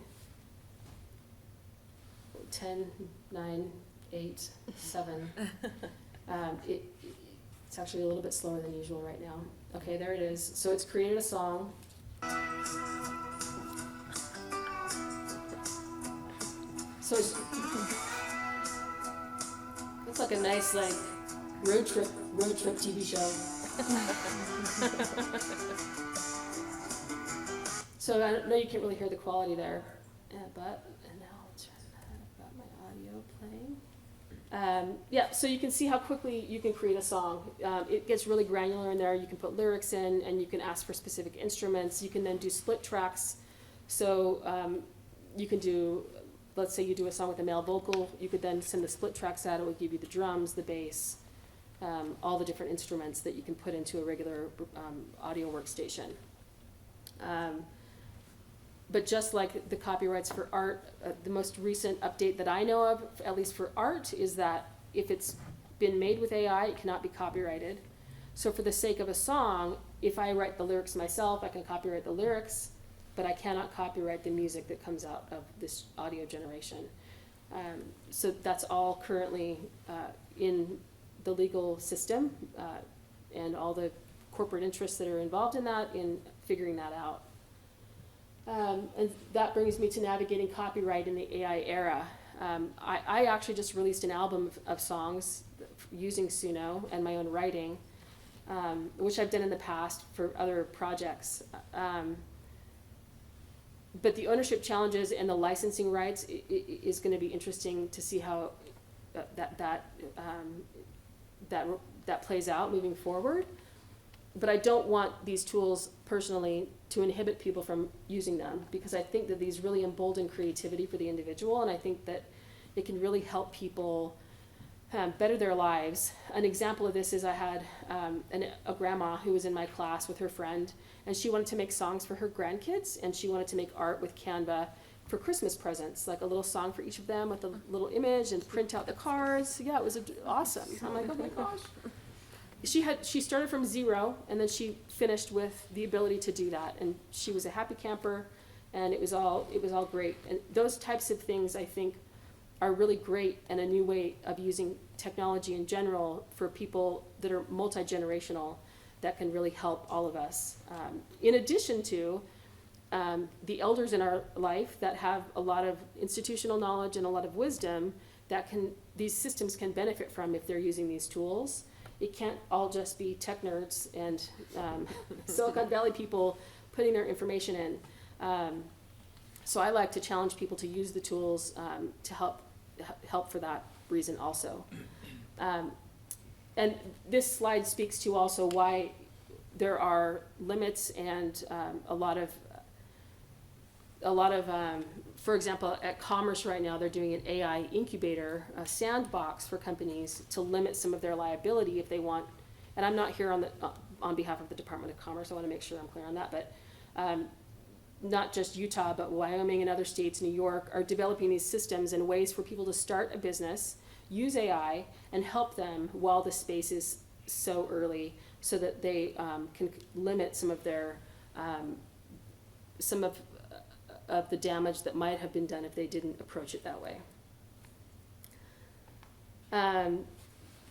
10, 9, 8, 7. It's actually a little bit slower than usual right now. Okay, there it is. So it's created a song. So it's like a nice road trip TV show. So I know you can't really hear the quality there, and now I'll turn that. I've got my audio playing. So you can see how quickly you can create a song. It gets really granular in there. You can put lyrics in, and you can ask for specific instruments. You can then do split tracks. So you can do, let's say you do a song with a male vocal, you could then send the split tracks out. It would give you the drums, the bass, all the different instruments that you can put into a regular audio workstation. But just like the copyrights for art, the most recent update that I know of, at least for art, is that if it's been made with AI, it cannot be copyrighted. So for the sake of a song, if I write the lyrics myself, I can copyright the lyrics, but I cannot copyright the music that comes out of this audio generation. So that's all currently in the legal system, and all the corporate interests that are involved in that, in figuring that out. And that brings me to navigating copyright in the AI era. I actually just released an album of songs using Suno and my own writing, which I've done in the past for other projects. But the ownership challenges and the licensing rights is going to be interesting to see how that plays out moving forward. But I don't want these tools personally to inhibit people from using them, because I think that these really embolden creativity for the individual, and I think that it can really help people better their lives. An example of this is I had a grandma who was in my class with her friend, and she wanted to make songs for her grandkids, and she wanted to make art with Canva for Christmas presents, like a little song for each of them with a little image, and print out the cards. Yeah, it was awesome. I'm like, oh my gosh. She started from zero, and then she finished with the ability to do that, and she was a happy camper, and it was all great. And those types of things, I think, are really great, and a new way of using technology in general for people that are multi-generational, that can really help all of us. In addition to the elders in our life that have a lot of institutional knowledge and a lot of wisdom that these systems can benefit from if they're using these tools. It can't all just be tech nerds and Silicon Valley people putting their information in. So I like to challenge people to use the tools to help for that reason also. And this slide speaks to also why there are limits and a lot of for example, at Commerce right now, they're doing an AI incubator, a sandbox for companies to limit some of their liability if they want. And I'm not here on behalf of the Department of Commerce. I want to make sure I'm clear on that. But not just Utah, but Wyoming and other states, New York, are developing these systems and ways for people to start a business, use AI, and help them while the space is so early, so that they can limit some of their of the damage that might have been done if they didn't approach it that way.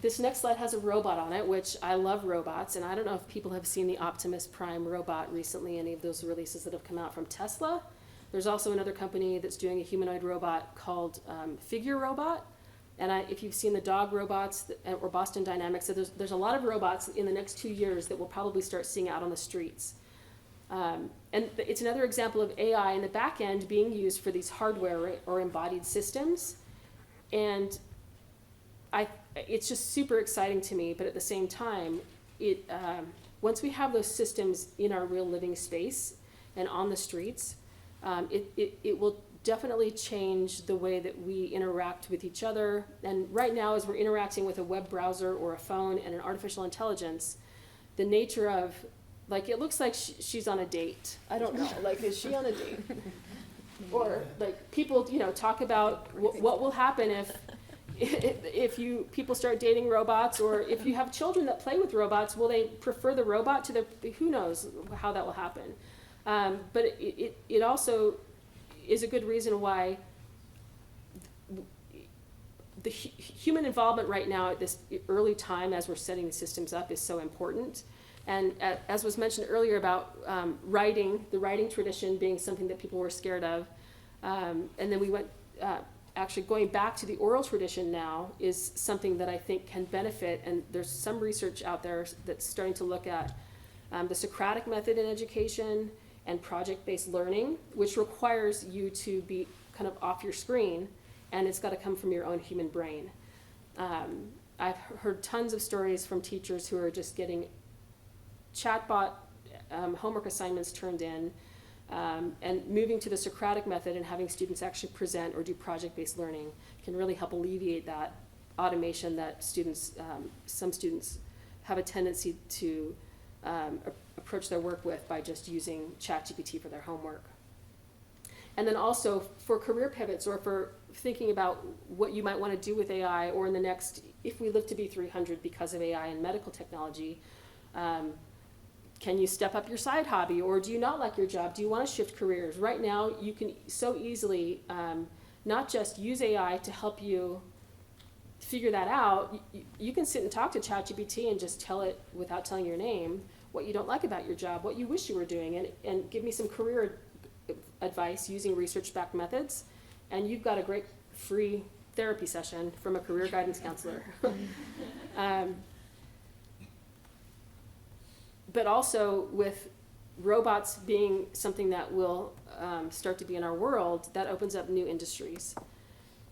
This next slide has a robot on it, which I love robots, and I don't know if people have seen the Optimus Prime robot recently, any of those releases that have come out from Tesla. There's also another company that's doing a humanoid robot called Figure Robot, and if you've seen the dog robots or Boston Dynamics, so there's a lot of robots in the next 2 years that we'll probably start seeing out on the streets. And it's another example of AI in the back end being used for these hardware or embodied systems. And it's just super exciting to me, but at the same time, once we have those systems in our real living space and on the streets, it will definitely change the way that we interact with each other. And right now, as we're interacting with a web browser or a phone and an artificial intelligence, the nature of, like, it looks like she's on a date. I don't know. Like, is she on a date? Or, like, people, talk about what will happen if people start dating robots, or if you have children that play with robots, will they prefer the robot to who knows how that will happen. But it also is a good reason why the human involvement right now at this early time as we're setting the systems up is so important. And as was mentioned earlier about the writing tradition being something that people were scared of, and then we went, actually going back to the oral tradition now is something that I think can benefit, and there's some research out there that's starting to look at the Socratic method in education and project-based learning, which requires you to be kind of off your screen, and it's got to come from your own human brain. I've heard tons of stories from teachers who are just getting chatbot homework assignments turned in, and moving to the Socratic method and having students actually present or do project-based learning can really help alleviate that automation that some students have a tendency to approach their work with by just using ChatGPT for their homework. And then also for career pivots or for thinking about what you might want to do with AI, or in the next, if we live to be 300 because of AI and medical technology, can you step up your side hobby, or do you not like your job? Do you want to shift careers? Right now, you can so easily not just use AI to help you figure that out. You can sit and talk to ChatGPT and just tell it, without telling your name, what you don't like about your job, what you wish you were doing, and give me some career advice using research-backed methods, and you've got a great free therapy session from a career guidance counselor. But also with robots being something that will start to be in our world, that opens up new industries.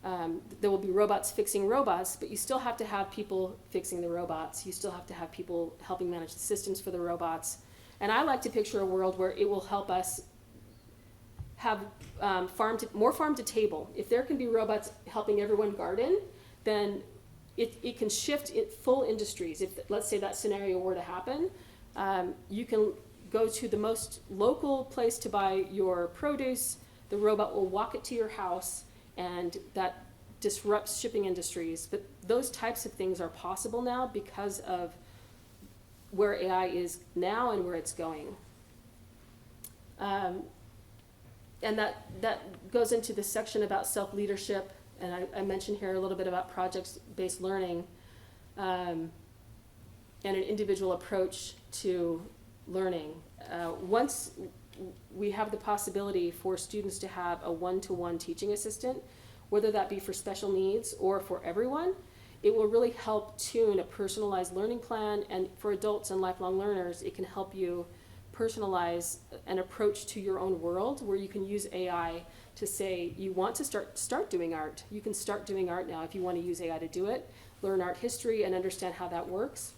There will be robots fixing robots, but you still have to have people fixing the robots. You still have to have people helping manage the systems for the robots. And I like to picture a world where it will help us have more farm to table. If there can be robots helping everyone garden, then it can shift full industries. If, let's say, that scenario were to happen, you can go to the most local place to buy your produce, the robot will walk it to your house, and that disrupts shipping industries. But those types of things are possible now because of where AI is now and where it's going. And that goes into the section about self-leadership, and I mentioned here a little bit about project-based learning, and an individual approach to learning. Once we have the possibility for students to have a one-to-one teaching assistant, whether that be for special needs or for everyone, it will really help tune a personalized learning plan. And for adults and lifelong learners, it can help you personalize an approach to your own world, where you can use AI to say, you want to start doing art. You can start doing art now if you want to use AI to do it. Learn art history and understand how that works.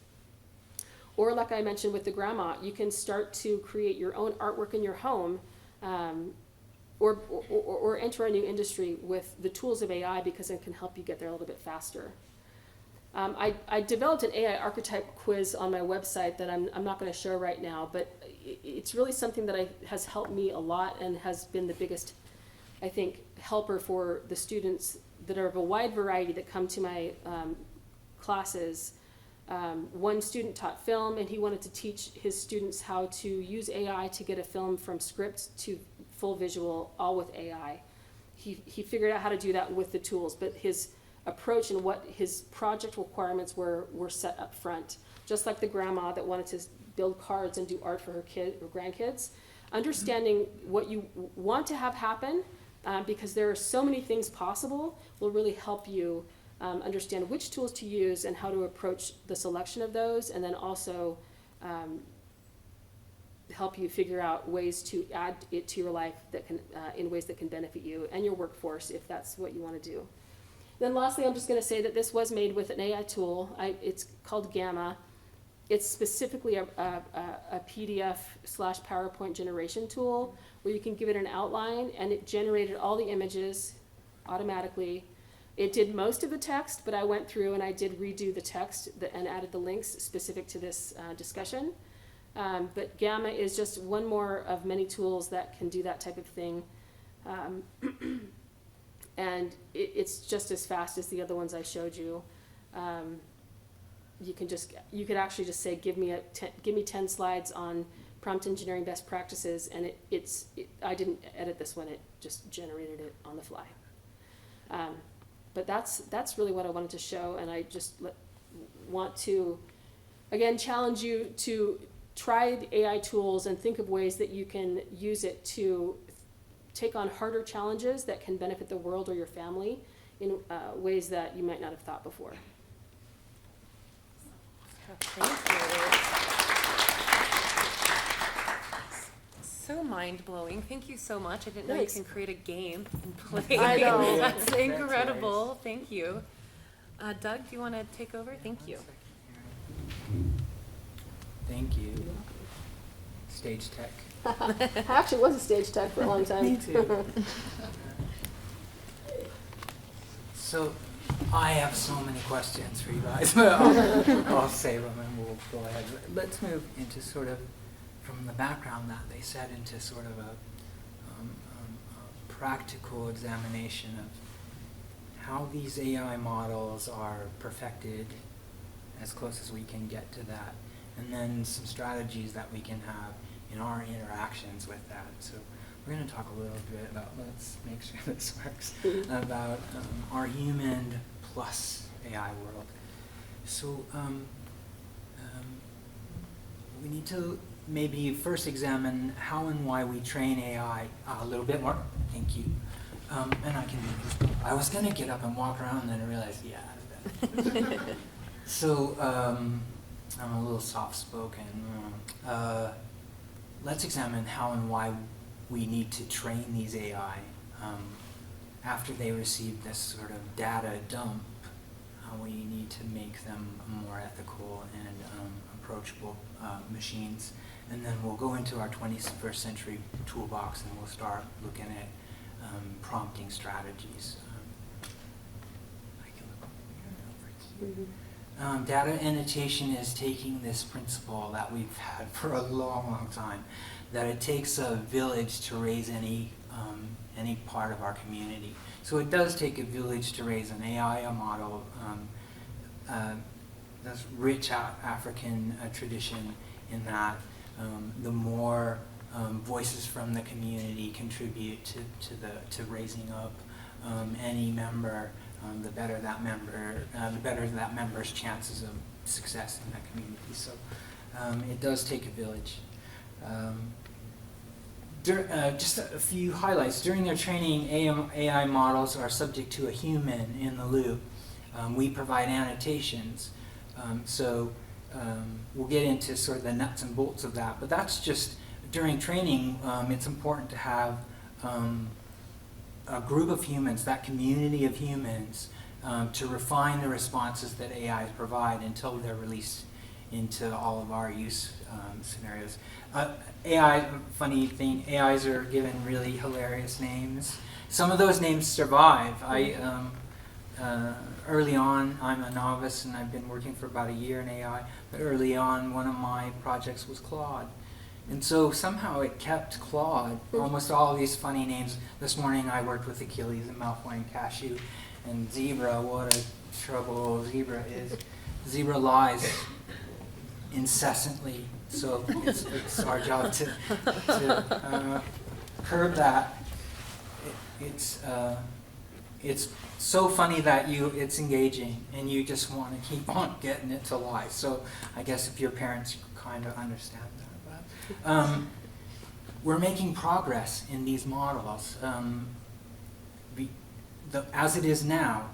Or like I mentioned with the grandma, you can start to create your own artwork in your home, or enter a new industry with the tools of AI, because it can help you get there a little bit faster. I developed an AI archetype quiz on my website that I'm not going to show right now, but it's really something that has helped me a lot and has been the biggest, I think, helper for the students that are of a wide variety that come to my classes. One student taught film, and he wanted to teach his students how to use AI to get a film from script to full visual, all with AI. He figured out how to do that with the tools, but his approach and what his project requirements were set up front. Just like the grandma that wanted to build cards and do art for her kid or grandkids. Understanding what you want to have happen, because there are so many things possible, will really help you understand which tools to use and how to approach the selection of those, and then also help you figure out ways to add it to your life that can, in ways that can benefit you and your workforce, if that's what you want to do. Then lastly, I'm just going to say that this was made with an AI tool. It's called Gamma. It's specifically a PDF/PowerPoint generation tool where you can give it an outline, and it generated all the images automatically. It did most of the text, but I went through and I did redo the text and added the links specific to this discussion. But Gamma is just one more of many tools that can do that type of thing. And it's just as fast as the other ones I showed you. You could actually just say, give me 10 slides on prompt engineering best practices, and I didn't edit this one, it just generated it on the fly. But that's really what I wanted to show, and I just want to, again, challenge you to try the AI tools and think of ways that you can use it to take on harder challenges that can benefit the world or your family in ways that you might not have thought before. Thank you. So mind-blowing. Thank you so much. I didn't know you Thanks. can create a game and play. I know. That's That's incredible. Thank you. Doug, do you want to take over? Thank you. Thank you. Stage tech. I actually was a stage tech for a long time. Me too. So, I have so many questions for you guys, but I'll save them and we'll go ahead. Let's move into from the background that they said into sort of a practical examination of how these AI models are perfected, as close as we can get to that, and then some strategies that we can have in our interactions with that. So we're going to talk a little bit about, let's make sure this works, about our human plus AI world. So we need to maybe first examine how and why we train AI a little bit more. Thank you. And I can do this. I was going to get up and walk around, and then I realized, yeah. So I'm a little soft-spoken. Let's examine how and why we need to train these AI after they receive this sort of data dump. How we need to make them more ethical and approachable machines. And then we'll go into our 21st century toolbox, and we'll start looking at prompting strategies. I can look over here. Data annotation is taking this principle that we've had for a long, long time, that it takes a village to raise any part of our community. So it does take a village to raise an AI model. That's rich African tradition in that the more voices from the community contribute to raising up any member, the better that member's chances of success in that community. So it does take a village. Just a few highlights. During their training, AI models are subject to a human in the loop. We provide annotations. We'll get into sort of the nuts and bolts of that, but that's just during training. It's important to have a group of humans, that community of humans, to refine the responses that AIs provide until they're released into all of our use scenarios. AI, funny thing, AIs are given really hilarious names. Some of those names survive. Early on, I'm a novice and I've been working for about a year in AI, but early on one of my projects was Claude. And so somehow it kept Claude, almost all of these funny names. This morning I worked with Achilles and Malfoy and Cashew and Zebra. What a trouble Zebra is. Zebra lies incessantly, so it's our job to curb that. It's so funny that it's engaging, and you just want to keep on getting it to lie. So I guess if your parents kind of understand that. But, we're making progress in these models. As it is now,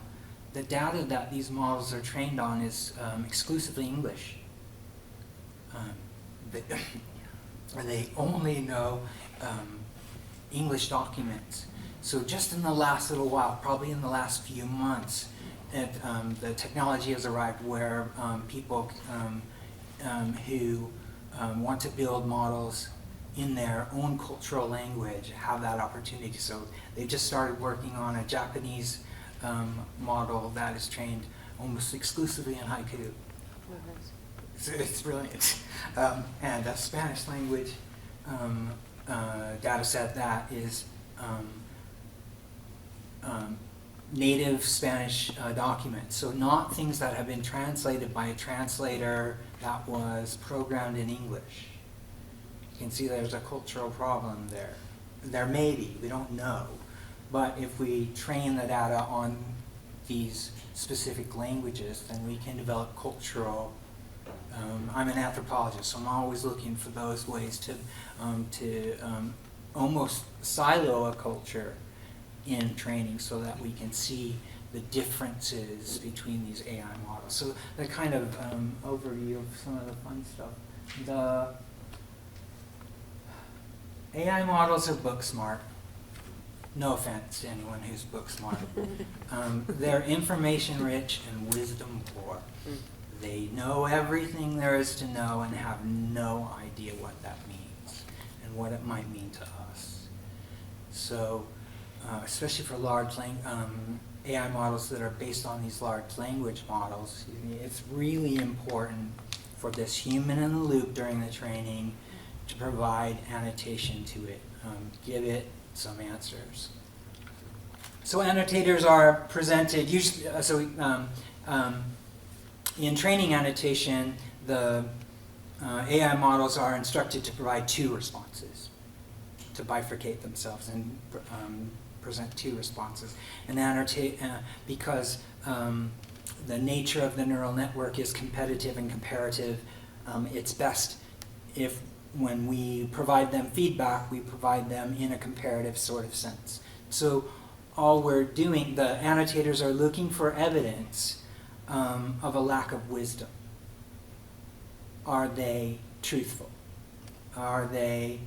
the data that these models are trained on is exclusively English. They only know English documents. So just in the last little while, probably in the last few months, the technology has arrived where people who want to build models in their own cultural language have that opportunity. So they just started working on a Japanese model that is trained almost exclusively in haiku. It's brilliant. And a Spanish language data set that is native Spanish documents. So not things that have been translated by a translator that was programmed in English. You can see there's a cultural problem there. There may be, we don't know. But if we train the data on these specific languages, then we can develop cultural. I'm an anthropologist, so I'm always looking for those ways to almost silo a culture in training so that we can see the differences between these AI models. So the kind of overview of some of the fun stuff. The AI models are book smart. No offense to anyone who's book smart. They're information rich and wisdom poor. They know everything there is to know and have no idea what that means and what it might mean to us. So, especially for large AI models that are based on these large language models, it's really important for this human in the loop during the training to provide annotation to it, give it some answers. So annotators are presented usually. In training annotation, the AI models are instructed to provide 2 responses, to bifurcate themselves and present 2 responses. And annotate because the nature of the neural network is competitive and comparative. It's best if when we provide them feedback, we provide them in a comparative sort of sense. So all we're doing, the annotators are looking for evidence of a lack of wisdom. Are they truthful? Are they,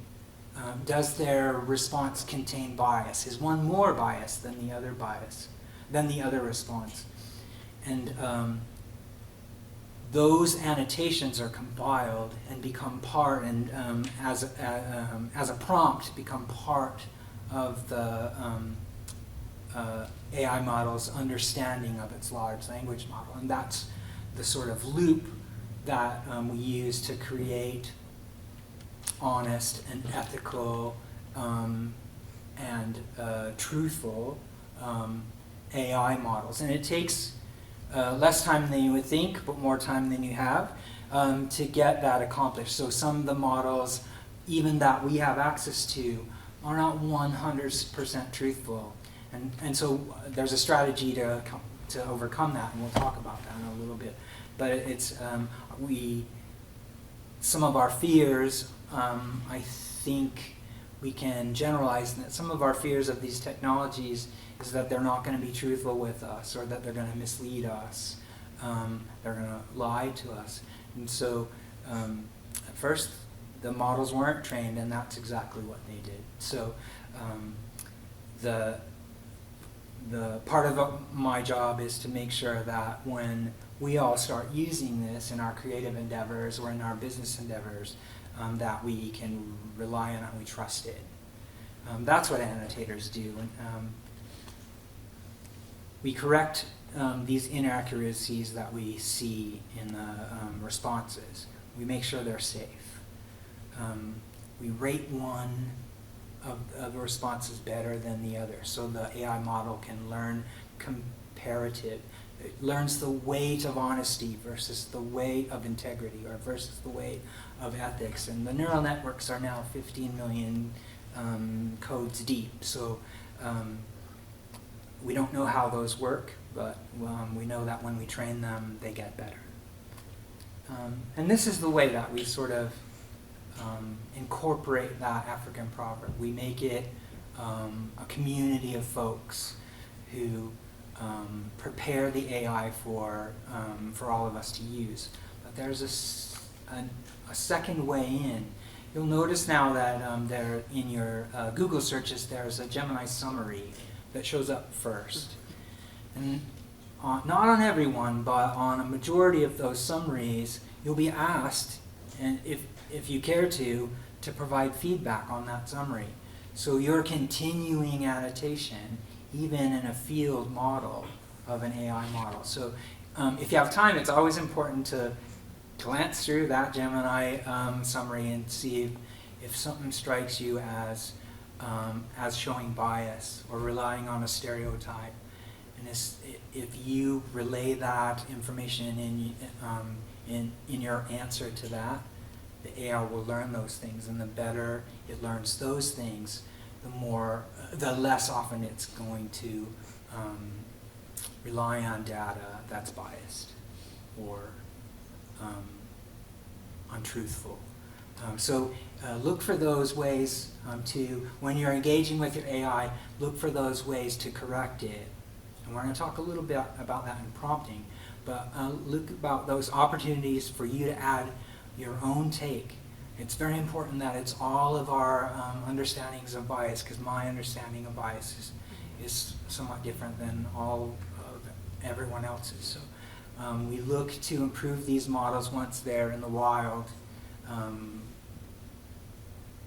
does their response contain bias? Is one more biased than the other response? And those annotations are compiled and become part, and as a prompt, become part of the AI model's understanding of its large language model. And that's the sort of loop that we use to create honest and ethical and truthful AI models. And it takes less time than you would think, but more time than you have to get that accomplished. So some of the models, even that we have access to, are not 100% truthful. And so there's a strategy to overcome that, and we'll talk about that in a little bit. But it's some of our fears, I think we can generalize that some of our fears of these technologies is that they're not going to be truthful with us, or that they're going to mislead us. They're going to lie to us. And so at first the models weren't trained, and that's exactly what they did. So the part of my job is to make sure that when we all start using this in our creative endeavors or in our business endeavors, that we can rely on it and we trust it. That's what annotators do. We correct these inaccuracies that we see in the responses. We make sure they're safe. We rate one of the responses better than the other, so the AI model can learn comparative. It learns the weight of honesty versus the weight of integrity, or versus the weight of ethics. And the neural networks are now 15 million codes deep, so we don't know how those work, but we know that when we train them, they get better. And this is the way that we sort of incorporate that African proverb. We make it a community of folks who prepare the AI for all of us to use. But there's a second way in. You'll notice now that there in your Google searches there's a Gemini summary that shows up first. And not on everyone, but on a majority of those summaries, you'll be asked, and if you care to provide feedback on that summary. So you're continuing annotation, even in a field model of an AI model. So if you have time, it's always important to glance through that Gemini summary and see if something strikes you as showing bias or relying on a stereotype. And if you relay that information in your answer to that, the AI will learn those things, and the better it learns those things, the less often it's going to rely on data that's biased or untruthful. So look for those ways when you're engaging with your AI, look for those ways to correct it. And we're going to talk a little bit about that in prompting, but look about those opportunities for you to add your own take. It's very important that it's all of our understandings of bias, because my understanding of bias is somewhat different than all of everyone else's. So we look to improve these models once they're in the wild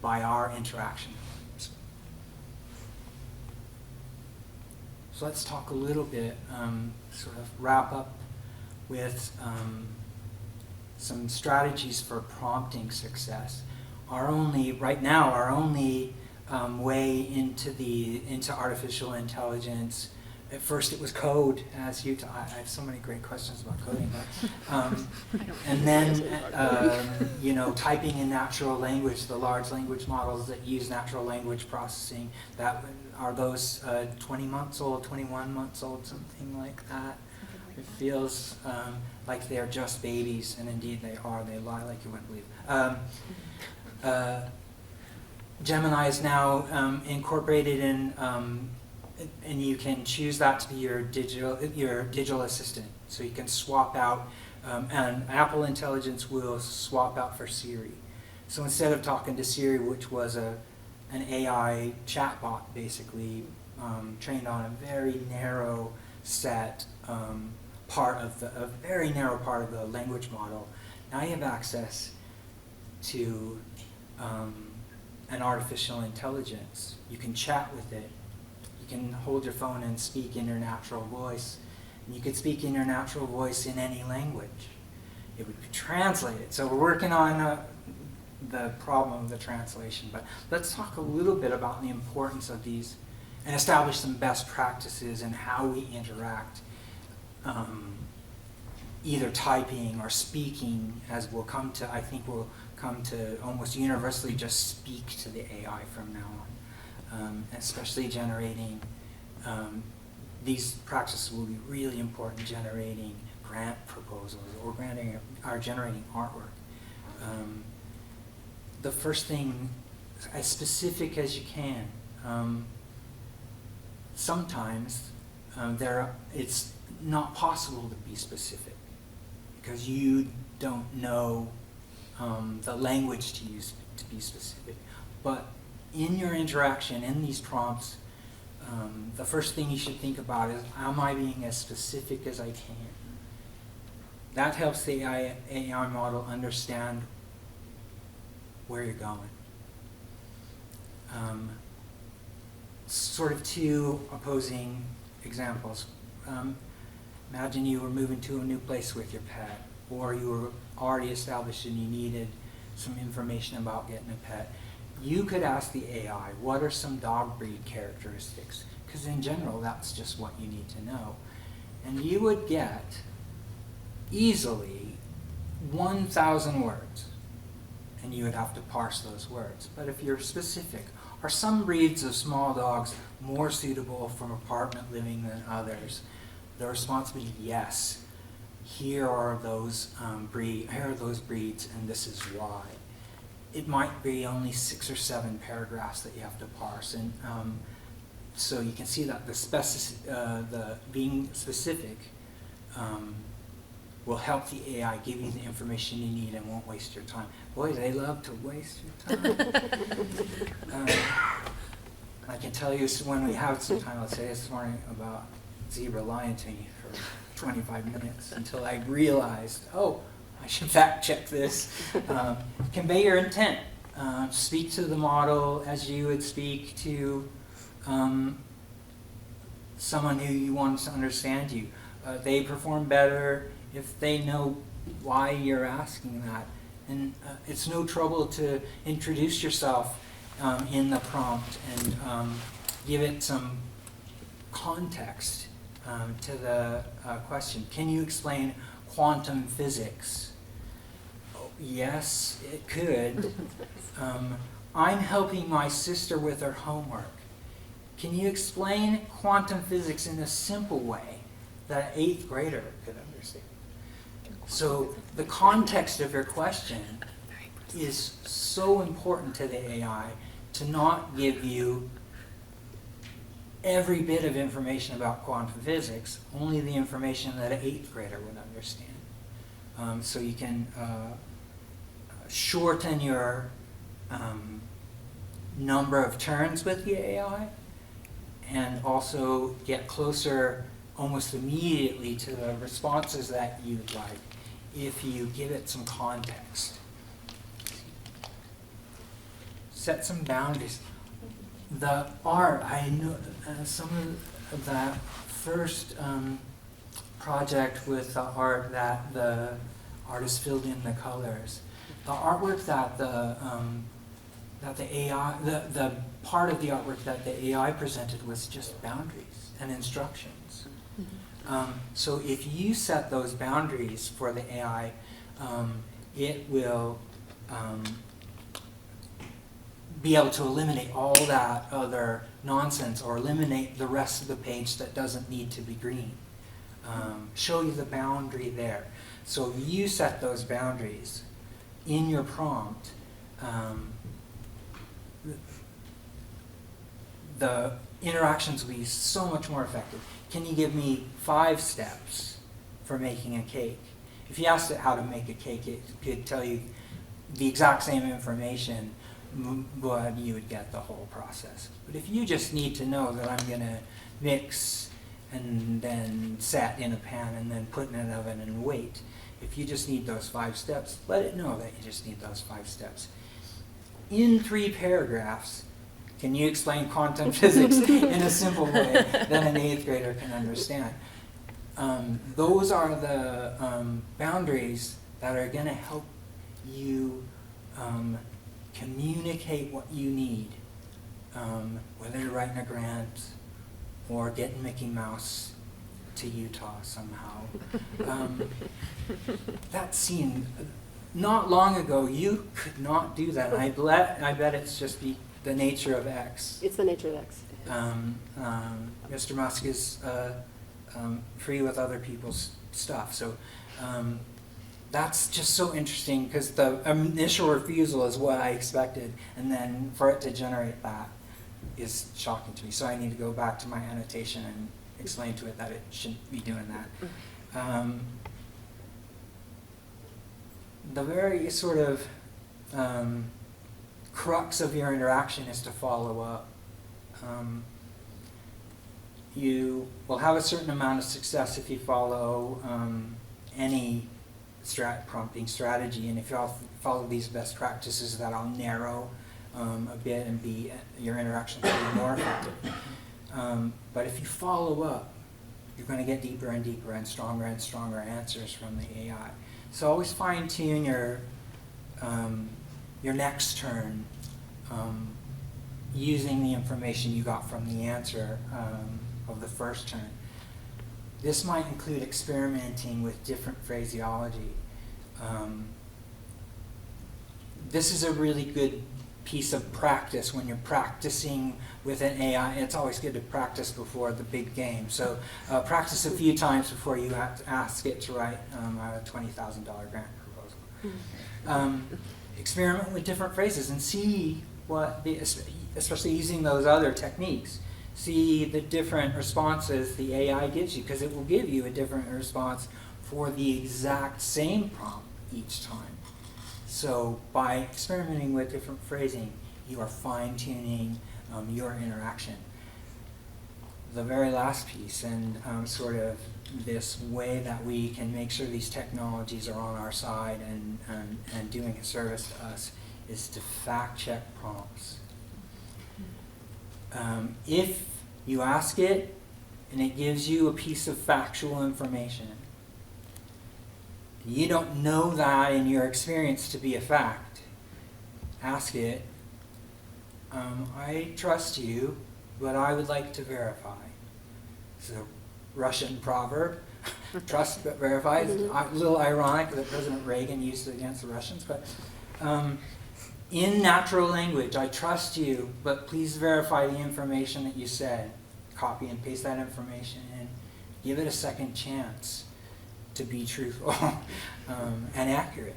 by our interaction. So let's talk a little bit, sort of wrap up with some strategies for prompting success. Right now, our only way into artificial intelligence. At first it was code, as you, I have so many great questions about coding, but, and then, you know, typing in natural language, the large language models that use natural language processing, are those 20 months old, 21 months old, something like that. It feels like they're just babies, and indeed they are. They lie like you wouldn't believe. Gemini is now incorporated in, and you can choose that to be your digital assistant. So you can swap out, and Apple Intelligence will swap out for Siri. So instead of talking to Siri, which was an AI chatbot, basically trained on a very narrow set a very narrow part of the language model, now you have access to an artificial intelligence. You can chat with it. You can hold your phone and speak in your natural voice. And you could speak in your natural voice in any language. It would be translated. So we're working on the problem of the translation. But let's talk a little bit about the importance of these and establish some best practices in how we interact, either typing or speaking, as we'll come to, I think we'll come to almost universally just speak to the AI from now on. Especially generating, these practices will be really important generating grant proposals or generating artwork. The first thing, as specific as you can. Sometimes it's not possible to be specific because you don't know the language to use to be specific. But in your interaction, in these prompts, the first thing you should think about is, am I being as specific as I can? That helps the AI model understand where you're going. Sort of two opposing examples. Imagine you were moving to a new place with your pet, or you were already established and you needed some information about getting a pet. You could ask the AI, what are some dog breed characteristics? Because in general, that's just what you need to know. And you would get easily 1,000 words, and you would have to parse those words. But if you're specific, are some breeds of small dogs more suitable for apartment living than others? The response would be yes. Here are those breeds, and this is why. It might be only 6 or 7 paragraphs that you have to parse, and so you can see that the being specific will help the AI give you the information you need and won't waste your time. Boy, they love to waste your time. I can tell you when we have some time, let's say this morning about zebra lying to me for 25 minutes until I realized, oh, I should fact check this. Convey your intent. Speak to the model as you would speak to someone who you want to understand you. They perform better if they know why you're asking that. And it's no trouble to introduce yourself in the prompt and give it some context to the question. Can you explain quantum physics? Oh, yes, it could. I'm helping my sister with her homework. Can you explain quantum physics in a simple way that an 8th grader could understand? So the context of your question is so important to the AI to not give you every bit of information about quantum physics, only the information that an 8th grader would understand. So you can shorten your number of turns with the AI and also get closer almost immediately to the responses that you'd like if you give it some context. Set some boundaries. The art, I know some of that first project with the art that the artist filled in the colors. The artwork that that the AI, the part of the artwork that the AI presented was just boundaries and instructions. So if you set those boundaries for the AI, it will be able to eliminate all that other nonsense, or eliminate the rest of the page that doesn't need to be green. Show you the boundary there. So if you set those boundaries in your prompt, the interactions will be so much more effective. Can you give me 5 steps for making a cake? If you asked it how to make a cake, it could tell you the exact same information, but you would get the whole process. But if you just need to know that I'm going to mix and then set in a pan and then put in an oven and wait, if you just need those 5 steps, let it know that you just need those 5 steps. In 3 paragraphs, can you explain quantum physics in a simple way that an 8th grader can understand? Those are the boundaries that are going to help you communicate what you need, whether you're writing a grant or getting Mickey Mouse to Utah somehow. That scene, not long ago, you could not do that. I bet it's just the nature of X. It's the nature of X. Mr. Musk is free with other people's stuff. So that's just so interesting, because the initial refusal is what I expected, and then for it to generate that is shocking to me. So I need to go back to my annotation and explain to it that it shouldn't be doing that. The very sort of crux of your interaction is to follow up. You will have a certain amount of success if you follow any prompting strategy, and if you follow these best practices, that'll narrow a bit and your interactions will be more effective. But if you follow up, you're going to get deeper and deeper and stronger answers from the AI. So always fine tune your next turn using the information you got from the answer of the first turn. This might include experimenting with different phraseology. This is a really good piece of practice when you're practicing with an AI. It's always good to practice before the big game. So practice a few times before you have to ask it to write a $20,000 grant proposal. Experiment with different phrases and see especially using those other techniques, see the different responses the AI gives you, because it will give you a different response for the exact same prompt each time. So by experimenting with different phrasing, you are fine-tuning your interaction. The very last piece, and sort of this way that we can make sure these technologies are on our side and doing a service to us, is to fact-check prompts. If you ask it and it gives you a piece of factual information, you don't know that in your experience to be a fact, ask it, I trust you, but I would like to verify. It's a Russian proverb, trust but verify. It's a little ironic that President Reagan used it against the Russians, but in natural language, I trust you, but please verify the information that you said. Copy and paste that information in. Give it a second chance to be truthful and accurate.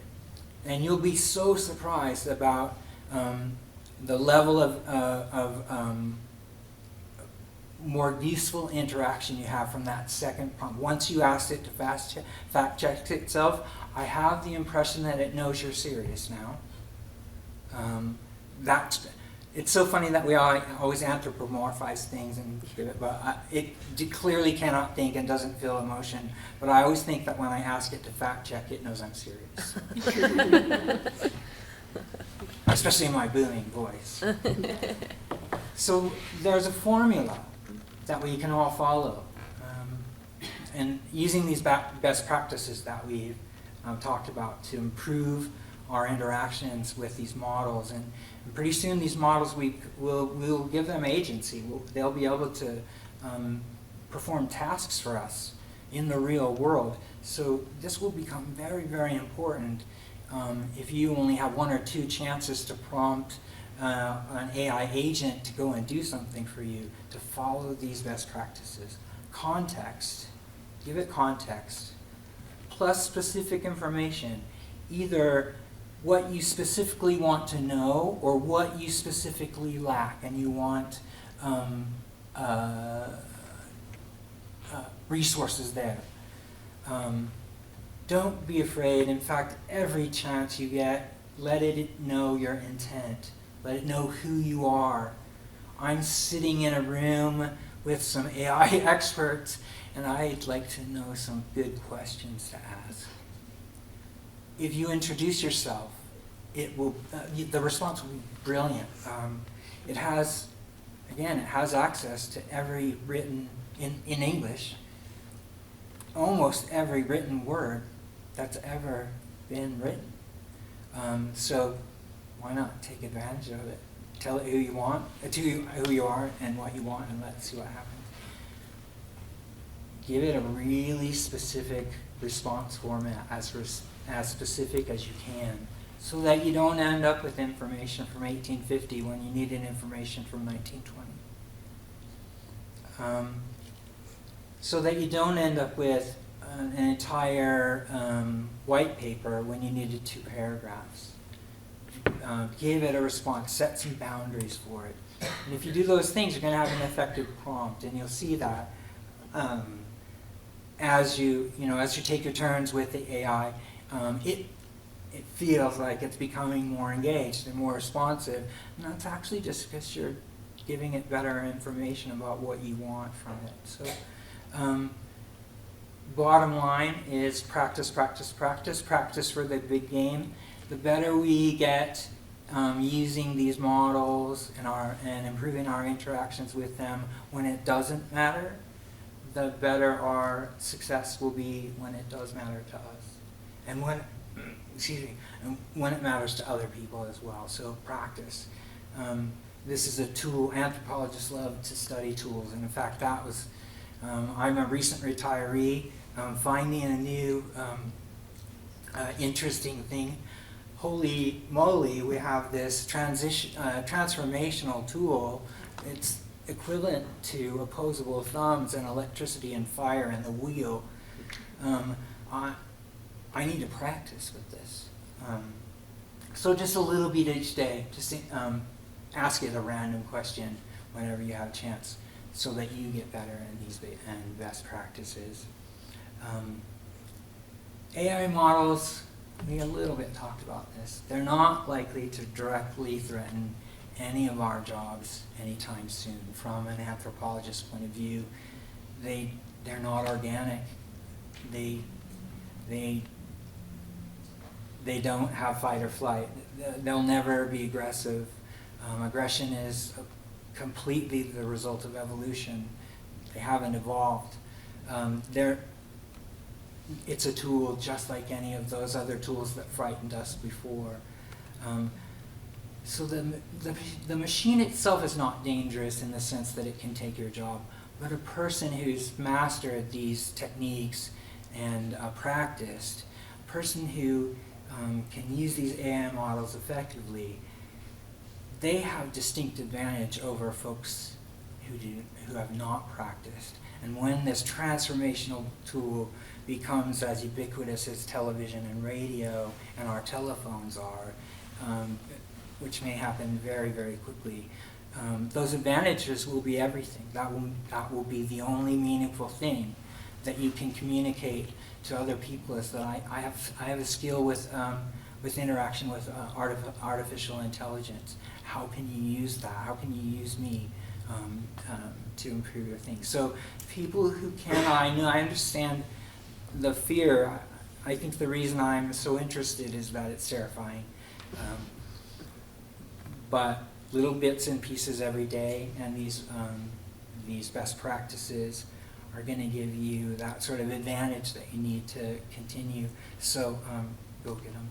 And you'll be so surprised about the level of more useful interaction you have from that second prompt. Once you ask it to fact check itself, I have the impression that it knows you're serious now. It's so funny that we always anthropomorphize things and give it, but it clearly cannot think and doesn't feel emotion. But I always think that when I ask it to fact check, it knows I'm serious. Especially in my booming voice. So there's a formula that we can all follow. And using these best practices that we've talked about to improve our interactions with these models. And pretty soon these models, we'll give them agency. They'll be able to perform tasks for us in the real world. So this will become very, very important if you only have 1 or 2 chances to prompt an AI agent to go and do something for you, to follow these best practices. Context, give it context, plus specific information, either what you specifically want to know or what you specifically lack and you want resources there. Don't be afraid. In fact, every chance you get, let it know your intent. Let it know who you are. I'm sitting in a room with some AI experts, and I'd like to know some good questions to ask. If you introduce yourself, it will, the response will be brilliant. It has access to every written, in English, almost every written word that's ever been written. So why not take advantage of it? Tell it who you want, who you are and what you want, and let's see what happens. Give it a really specific response format, as specific as you can, so that you don't end up with information from 1850 when you needed information from 1920. So that you don't end up with an entire white paper when you needed 2 paragraphs. Give it a response, set some boundaries for it. And if you do those things, you're going to have an effective prompt, and you'll see that as you take your turns with the AI, it feels like it's becoming more engaged and more responsive. And that's actually just because you're giving it better information about what you want from it. So bottom line is practice, practice, practice, practice for the big game. The better we get using these models and improving our interactions with them when it doesn't matter, the better our success will be when it does matter to us. And when it matters to other people as well. So practice. This is a tool. Anthropologists love to study tools, and in fact, that was. I'm a recent retiree. Finding a new interesting thing. Holy moly! We have this transformational tool. It's equivalent to opposable thumbs and electricity and fire and the wheel. I need to practice with this. So just a little bit each day. Just ask it a random question whenever you have a chance, so that you get better in these best practices. AI models, we a little bit talked about this. They're not likely to directly threaten any of our jobs anytime soon. From an anthropologist's point of view, they're not organic. They don't have fight or flight. They'll never be aggressive. Aggression is completely the result of evolution. They haven't evolved. It's a tool just like any of those other tools that frightened us before. So the machine itself is not dangerous in the sense that it can take your job, but a person who's mastered these techniques and practiced, a person who can use these AI models effectively, they have distinct advantage over folks who have not practiced. And when this transformational tool becomes as ubiquitous as television and radio and our telephones are, which may happen very, very quickly, those advantages will be everything. That will be the only meaningful thing that you can communicate to other people, is that I have a skill with interaction with artificial intelligence. How can you use that? How can you use me to improve your things? So people who can, I understand the fear. I think the reason I'm so interested is that it's terrifying. But little bits and pieces every day, and these best practices are going to give you that sort of advantage that you need to continue. So go get them.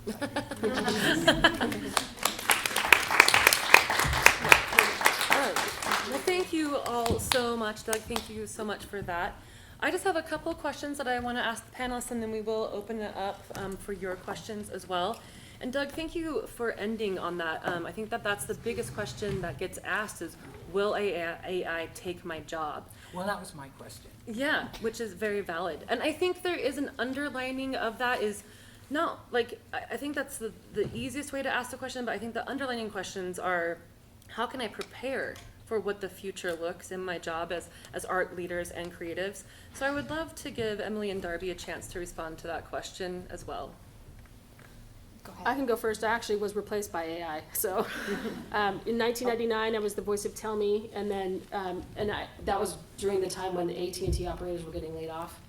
Well, thank you all so much, Doug. Thank you so much for that. I just have a couple of questions that I want to ask the panelists, and then we will open it up for your questions as well. And Doug, thank you for ending on that. I think that that's the biggest question that gets asked is, will AI take my job? Well, that was my question. Yeah, which is very valid. And I think there is an underlining of that is, no, like, I think that's the easiest way to ask the question, but I think the underlining questions are, how can I prepare for what the future looks in my job as art leaders and creatives? So I would love to give Emily and Darby a chance to respond to that question as well. Go I ahead. can go first. I actually was replaced by AI. So in 1999, I was the voice of Tell Me, and then that was during the time when the AT&T operators were getting laid off.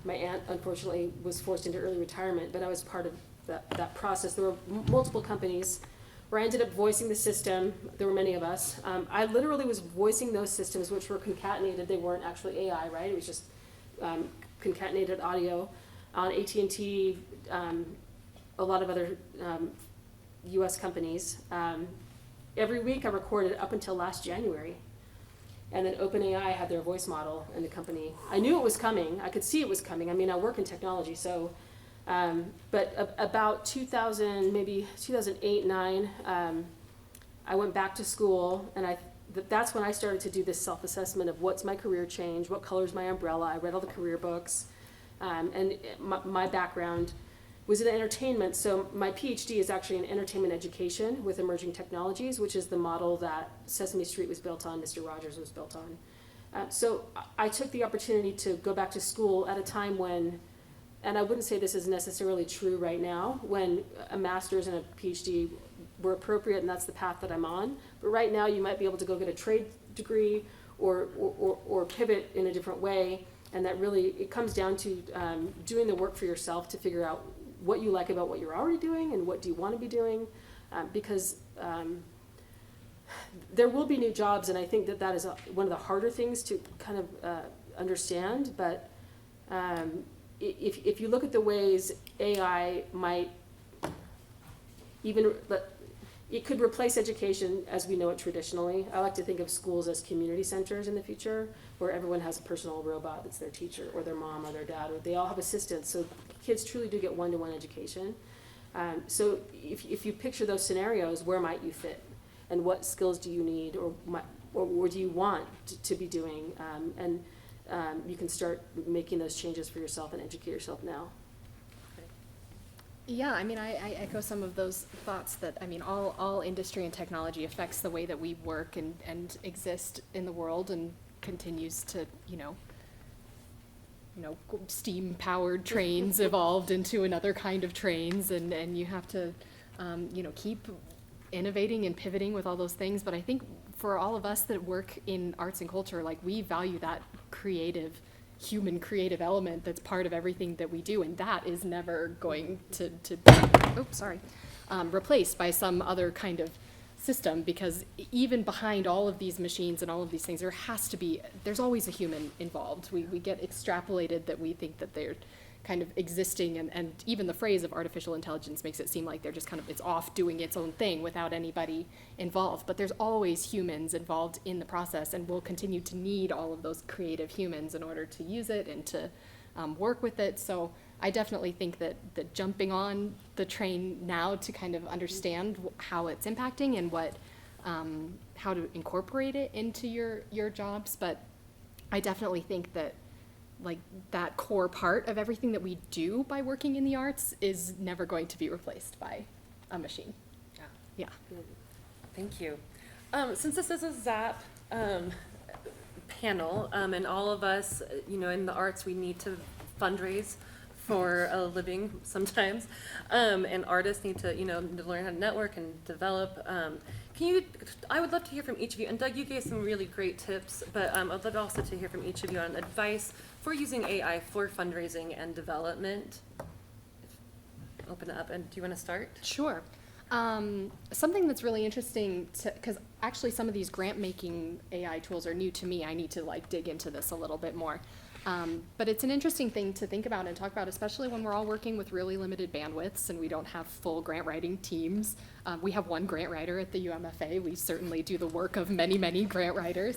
My aunt, unfortunately, was forced into early retirement, but I was part of that process. There were multiple companies where I ended up voicing the system. There were many of us. I literally was voicing those systems, which were concatenated. They weren't actually AI, right? It was just concatenated audio on AT&T, a lot of other U.S. companies. Every week I recorded up until last January. And then OpenAI had their voice model in the company. I knew it was coming. I could see it was coming. I mean, I work in technology, so. But about 2000, maybe 2008, 9, I went back to school, and that's when I started to do this self-assessment of what's my career change, what color's my umbrella. I read all the career books, and my background was in entertainment, so my PhD is actually in entertainment education with emerging technologies, which is the model that Sesame Street was built on, Mr. Rogers was built on. So I took the opportunity to go back to school at a time when, and I wouldn't say this is necessarily true right now, when a master's and a PhD were appropriate, and that's the path that I'm on. But right now, you might be able to go get a trade degree or pivot in a different way, and that really, it comes down to doing the work for yourself to figure out what you like about what you're already doing and what do you want to be doing, because there will be new jobs, and I think that is one of the harder things to kind of understand, but if you look at the ways AI might even, it could replace education as we know it traditionally. I like to think of schools as community centers in the future, where everyone has a personal robot that's their teacher or their mom or their dad, or they all have assistants, so kids truly do get one-to-one education. So if you picture those scenarios, where might you fit? And what skills do you need, or do you want to be doing? And you can start making those changes for yourself and educate yourself now. Yeah, I mean, I echo some of those thoughts that, I mean, all industry and technology affects the way that we work and exist in the world, and continues to, steam-powered trains evolved into another kind of trains, and you have to, keep innovating and pivoting with all those things. But I think for all of us that work in arts and culture, like, we value that human creative element that's part of everything that we do, and that is never going to be replaced by some other kind of system, because even behind all of these machines and all of these things, there's always a human involved. We get extrapolated that we think that they're kind of existing, and even the phrase of artificial intelligence makes it seem like they're just kind of, it's off doing its own thing without anybody involved. But there's always humans involved in the process, and we'll continue to need all of those creative humans in order to use it and to work with it. So I definitely think that jumping on the train now to kind of understand how it's impacting and how to incorporate it into your jobs. But I definitely think that, like, that core part of everything that we do by working in the arts is never going to be replaced by a machine. Yeah. Thank you. Since this is a ZAP panel, and all of us, in the arts, we need to fundraise for a living sometimes, and artists need to, to learn how to network and develop. I would love to hear from each of you, and Doug, you gave some really great tips, but I'd love also to hear from each of you on advice for using AI for fundraising and development. Open it up, and do you want to start? Sure. Something that's really interesting, because actually some of these grant-making AI tools are new to me. I need to dig into this a little bit more. But it's an interesting thing to think about and talk about, especially when we're all working with really limited bandwidths and we don't have full grant writing teams. We have one grant writer at the UMFA. We certainly do the work of many, many grant writers.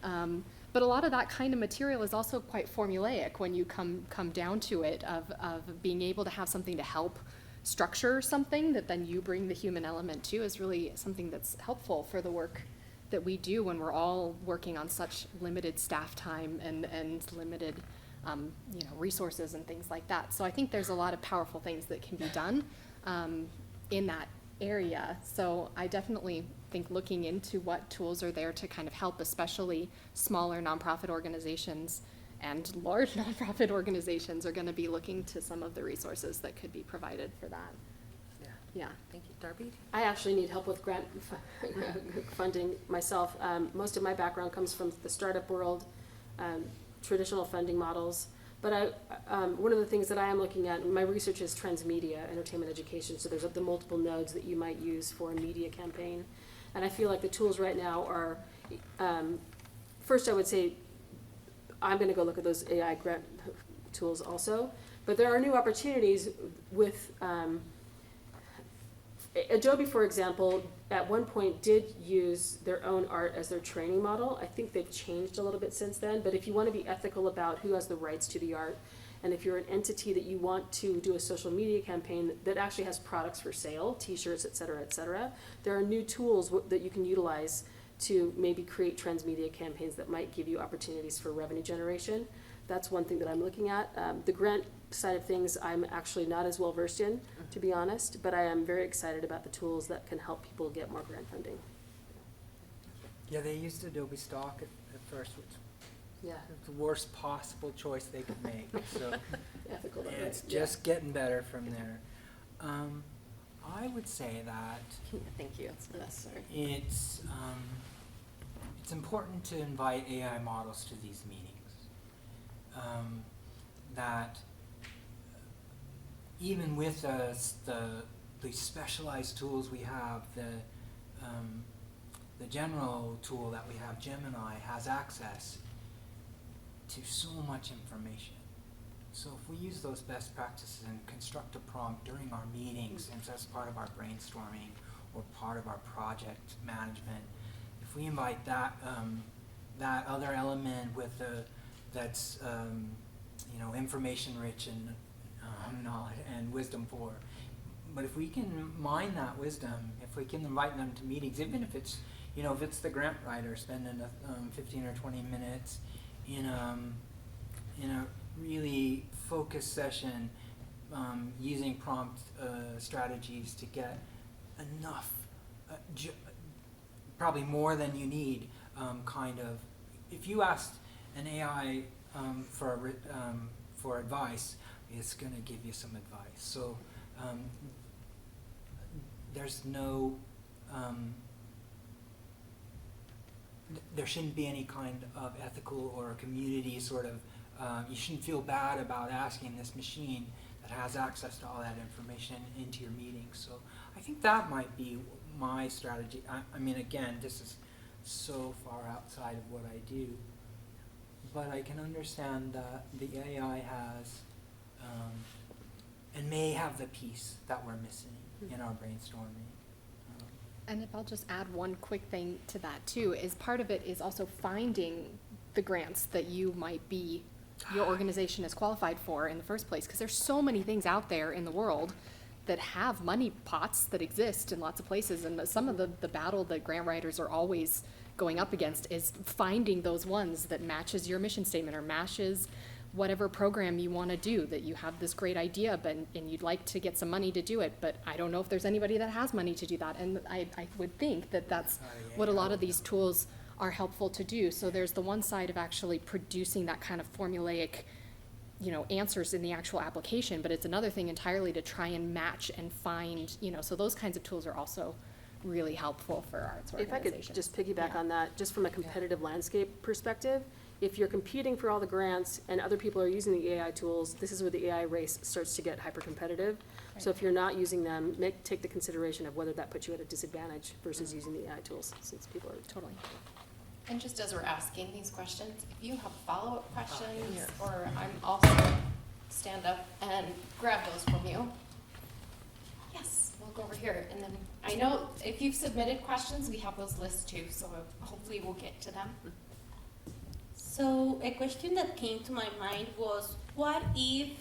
But a lot of that kind of material is also quite formulaic when you come down to it, of being able to have something to help structure something that then you bring the human element to is really something that's helpful for the work that we do when we're all working on such limited staff time and limited resources and things like that. So I think there's a lot of powerful things that can be done in that area. So I definitely think looking into what tools are there to kind of help, especially smaller nonprofit organizations and large nonprofit organizations, are going to be looking to some of the resources that could be provided for that. Yeah. Thank you. Darby? I actually need help with grant funding myself. Most of my background comes from the startup world, traditional funding models. But one of the things that I am looking at, my research is transmedia, entertainment education, so there's the multiple nodes that you might use for a media campaign. And I feel like the tools right now are, first I would say, I'm gonna go look at those AI grant tools also, but there are new opportunities with, Adobe, for example, at one point did use their own art as their training model. I think they've changed a little bit since then, but if you want to be ethical about who has the rights to the art, and if you're an entity that you want to do a social media campaign that actually has products for sale, t-shirts, et cetera, there are new tools that you can utilize to maybe create transmedia campaigns that might give you opportunities for revenue generation. That's one thing that I'm looking at. The grant side of things, I'm actually not as well versed in, to be honest, but I am very excited about the tools that can help people get more grant funding. Yeah, they used Adobe Stock at first, which Yeah, was the worst possible choice they could make. So ethical. it's just getting better from there. I would say that Thank you. Sorry. it's important to invite AI models to these meetings. That even with the specialized tools we have, the general tool that we have, Gemini, has access to so much information. So if we use those best practices and construct a prompt during our meetings, and as part of our brainstorming or part of our project management, if we invite that other element with that's information rich and knowledge and wisdom for. But if we can mine that wisdom, if we can invite them to meetings, even if it's if it's the grant writer spending 15 or 20 minutes in a really focused session, using prompt strategies to get enough, probably more than you need, if you asked an AI for advice, it's going to give you some advice. So there's no, there shouldn't be any kind of ethical or community sort of, you shouldn't feel bad about asking this machine that has access to all that information into your meeting. So I think that might be my strategy. I mean, again, this is so far outside of what I do, but I can understand that the AI has and may have the piece that we're missing in our brainstorming. And if I'll just add one quick thing to that too, is part of it is also finding the grants that you might be, your organization is qualified for in the first place, because there's so many things out there in the world that have money pots that exist in lots of places, and some of the battle that grant writers are always going up against is finding those ones that matches your mission statement or matches whatever program you want to do, that you have this great idea, and you'd like to get some money to do it, but I don't know if there's anybody that has money to do that. And I would think that that's what a lot of these tools are helpful to do. So there's the one side of actually producing that kind of formulaic, answers in the actual application, but it's another thing entirely to try and match and find, so those kinds of tools are also really helpful for arts If I organizations. could just piggyback Yeah. on that, just from a competitive landscape perspective, if you're competing for all the grants and other people are using the AI tools, this is where the AI race starts to get hyper-competitive. So if you're not using them, take the consideration of whether that puts you at a disadvantage versus using the AI tools, since people are Totally. And just as we're asking these questions, if you have follow-up questions, or I'm also stand up and grab those from you. Yes, we'll go over here, and then I know if you've submitted questions, we have those lists too, so hopefully we'll get to them. So a question that came to my mind was, what if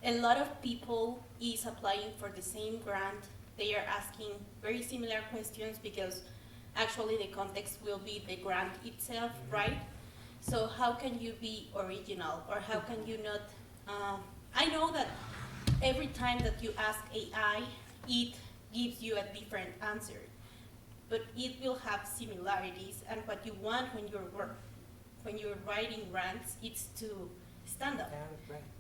a lot of people is applying for the same grant? They are asking very similar questions because actually the context will be the grant itself, right? So how can you be original, or how can you not, I know that every time that you ask AI, it gives you a different answer, but it will have similarities, and what you want when you're writing grants, it's to stand up,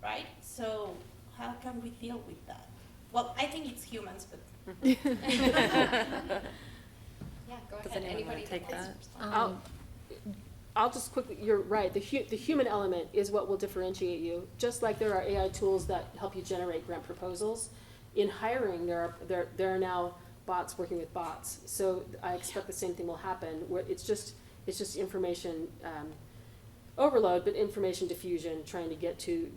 right? So how can we deal with that? Well, I think it's humans, but. Yeah, go Does ahead. anyone wanna Anybody take wants to that? respond? I'll just quickly, you're right, the human element is what will differentiate you. Just like there are AI tools that help you generate grant proposals, in hiring, there are now bots working with bots. So I expect the same thing will happen, where it's just information overload, but information diffusion, trying to get to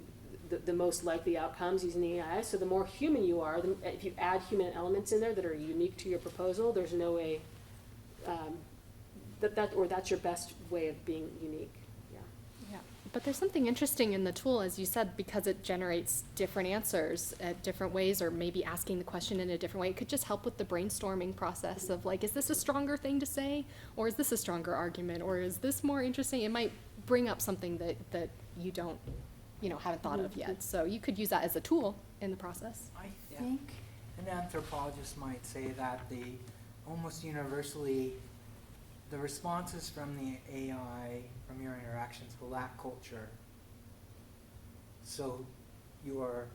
the most likely outcomes using the AI. So the more human you are, if you add human elements in there that are unique to your proposal, there's no way that's your best way of being unique. Yeah, but there's something interesting in the tool, as you said, because it generates different answers at different ways, or maybe asking the question in a different way. It could just help with the brainstorming process of like, is this a stronger thing to say, or is this a stronger argument, or is this more interesting? It might bring up something that you don't, haven't thought of yet. So you could use that as a tool in the process. I think an anthropologist might say that almost universally, the responses from the AI, from your interactions, will lack culture. So your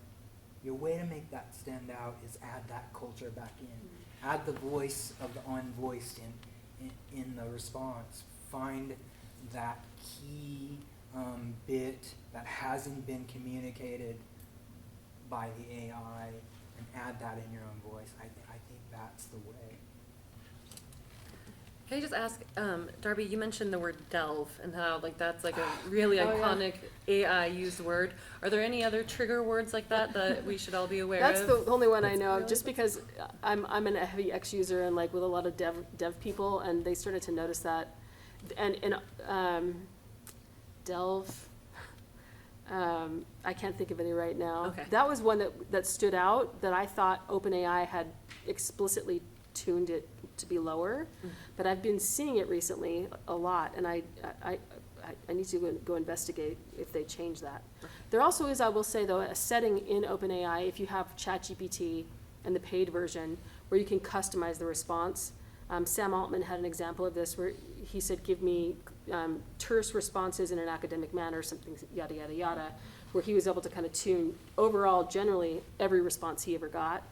way to make that stand out is add that culture back in. Add the voice of the unvoiced in the response. Find that key bit that hasn't been communicated by the AI and add that in your own voice. I think that's the way. Can I just ask, Darby, you mentioned the word delve and how that's a really iconic AI used word. Are there any other trigger words like that we should all be aware That's of? the only one I know of, just because I'm a heavy X user and with a lot of dev people, and they started to notice that. And delve, I can't think of any right now. Okay. That was one that stood out, that I thought OpenAI had explicitly tuned it to be lower, but I've been seeing it recently a lot, and I need to go investigate if they change that. There also is, I will say though, a setting in OpenAI, if you have ChatGPT and the paid version, where you can customize the response. Sam Altman had an example of this where he said, give me terse responses in an academic manner, something yada, yada, yada, where he was able to kind of tune overall, generally, every response he ever got,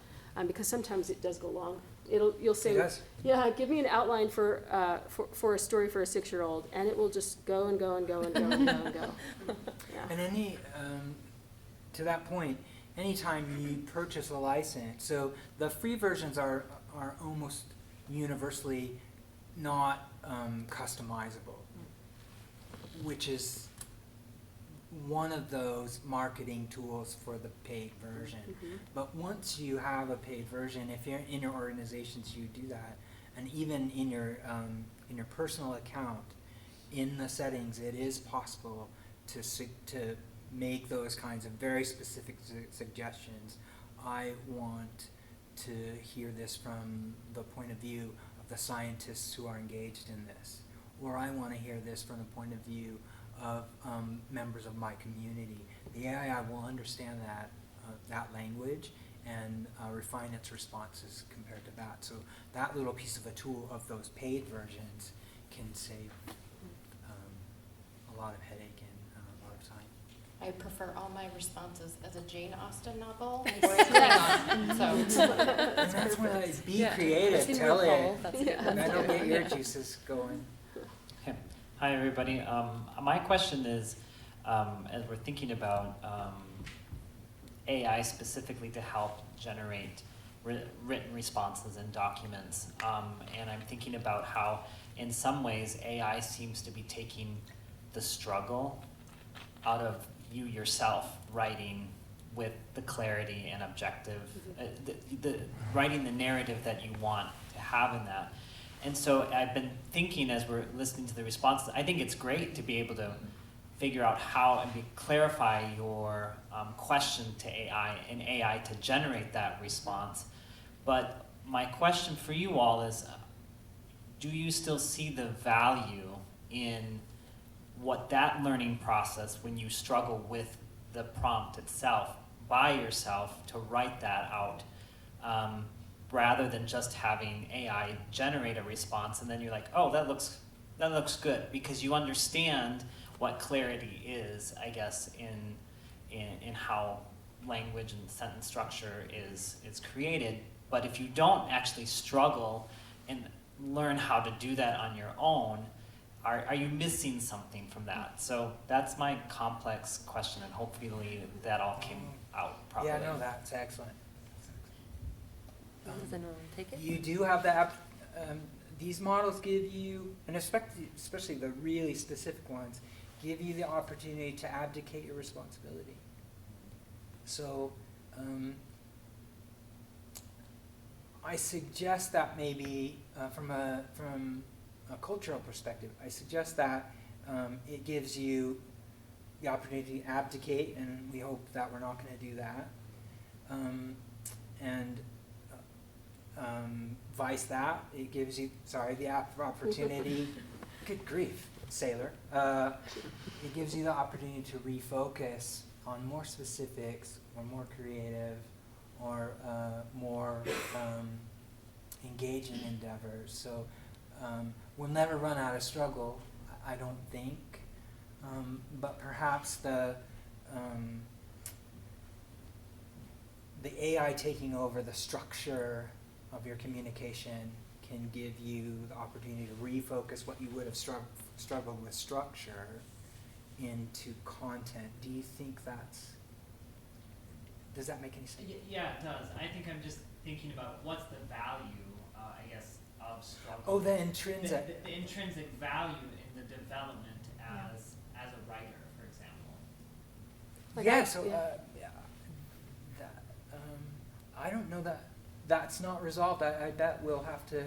because sometimes it does go long. You'll say, yeah, give me an outline for a story for a 6-year-old, and it will just go and go and go and go and go and go. Yeah. And to that point, anytime you purchase a license, so the free versions are almost universally not customizable, which is one of those marketing tools for the paid version. But once you have a paid version, if you're in your organizations, you do that, and even in your personal account, in the settings, it is possible to make those kinds of very specific suggestions. I want to hear this from the point of view of the scientists who are engaged in this, or I want to hear this from the point of view of members of my community. The AI will understand that language and refine its responses compared to that. So that little piece of a tool of those paid versions can save a lot of headache and a lot of time. I prefer all my responses as a Jane Austen novel or a Klingon. So And that's when I be creative, tell it. And I don't get your juices going. Okay. Hi, everybody. My question is, as we're thinking about AI specifically to help generate written responses and documents. And I'm thinking about how, in some ways, AI seems to be taking the struggle out of you yourself writing with the clarity and objective, the writing the narrative that you want to have in that. And so I've been thinking as we're listening to the responses, I think it's great to be able to figure out how and clarify your question to AI and AI to generate that response. But my question for you all is, do you still see the value in what that learning process, when you struggle with the prompt itself by yourself to write that out, rather than just having AI generate a response and then you're like, oh, that looks good, because you understand what clarity is, I guess, in how language and sentence structure is created. But if you don't actually struggle and learn how to do that on your own, are you missing something from that? So that's my complex question, and hopefully that all came out properly. Yeah, no, that's excellent. Does anyone take it? You do have the these models give you, and especially the really specific ones, give you the opportunity to abdicate your responsibility. So I suggest that maybe from a cultural perspective, I suggest that it gives you the opportunity to abdicate, and we hope that we're not going to do that. Vice that, it gives you, the opportunity, good grief, sailor. It gives you the opportunity to refocus on more specifics, or more creative, or more engaging endeavors. So we'll never run out of struggle, I don't think. But perhaps the AI taking over the structure of your communication can give you the opportunity to refocus what you would have struggled with structure into content. Do you think does that make any sense? Yeah, it does. I think I'm just thinking about what's the value, I guess, of struggle. Oh, the intrinsic. The intrinsic value in the development as a writer, for example. I don't know that's not resolved. I bet we'll have to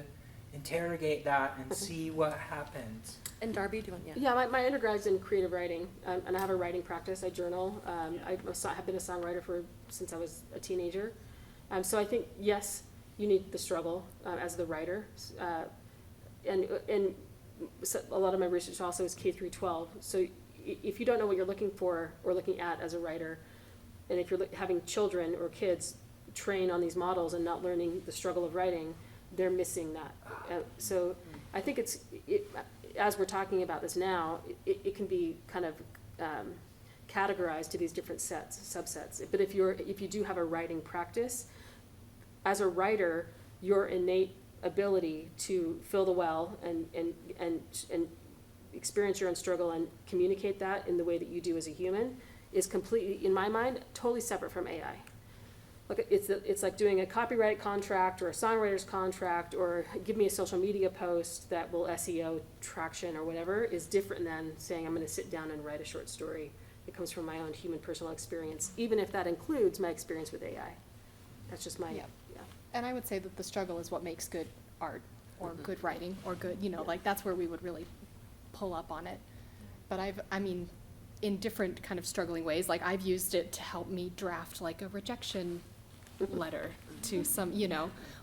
interrogate that and see what happens. And Darby, do you want? Yeah, my undergrad's in creative writing, and I have a writing practice. I journal. I have been a songwriter since I was a teenager. So I think, yes, you need the struggle as the writer. And so a lot of my research also is K through 12. So if you don't know what you're looking for or looking at as a writer, and if you're having children or kids train on these models and not learning the struggle of writing, they're missing that. So I think as we're talking about this now, it can be kind of categorized to these different subsets. But if you do have a writing practice, as a writer, your innate ability to fill the well and experience your own struggle and communicate that in the way that you do as a human is completely, in my mind, totally separate from AI. Like it's like doing a copyright contract or a songwriter's contract or give me a social media post that will SEO traction or whatever is different than saying I'm going to sit down and write a short story. It comes from my own human personal experience, even if that includes my experience with AI. That's just my, Yeah. And I would say that the struggle is what makes good art or good writing or good, like that's where we would really pull up on it. But in different kind of struggling ways, like I've used it to help me draft like a rejection letter to some,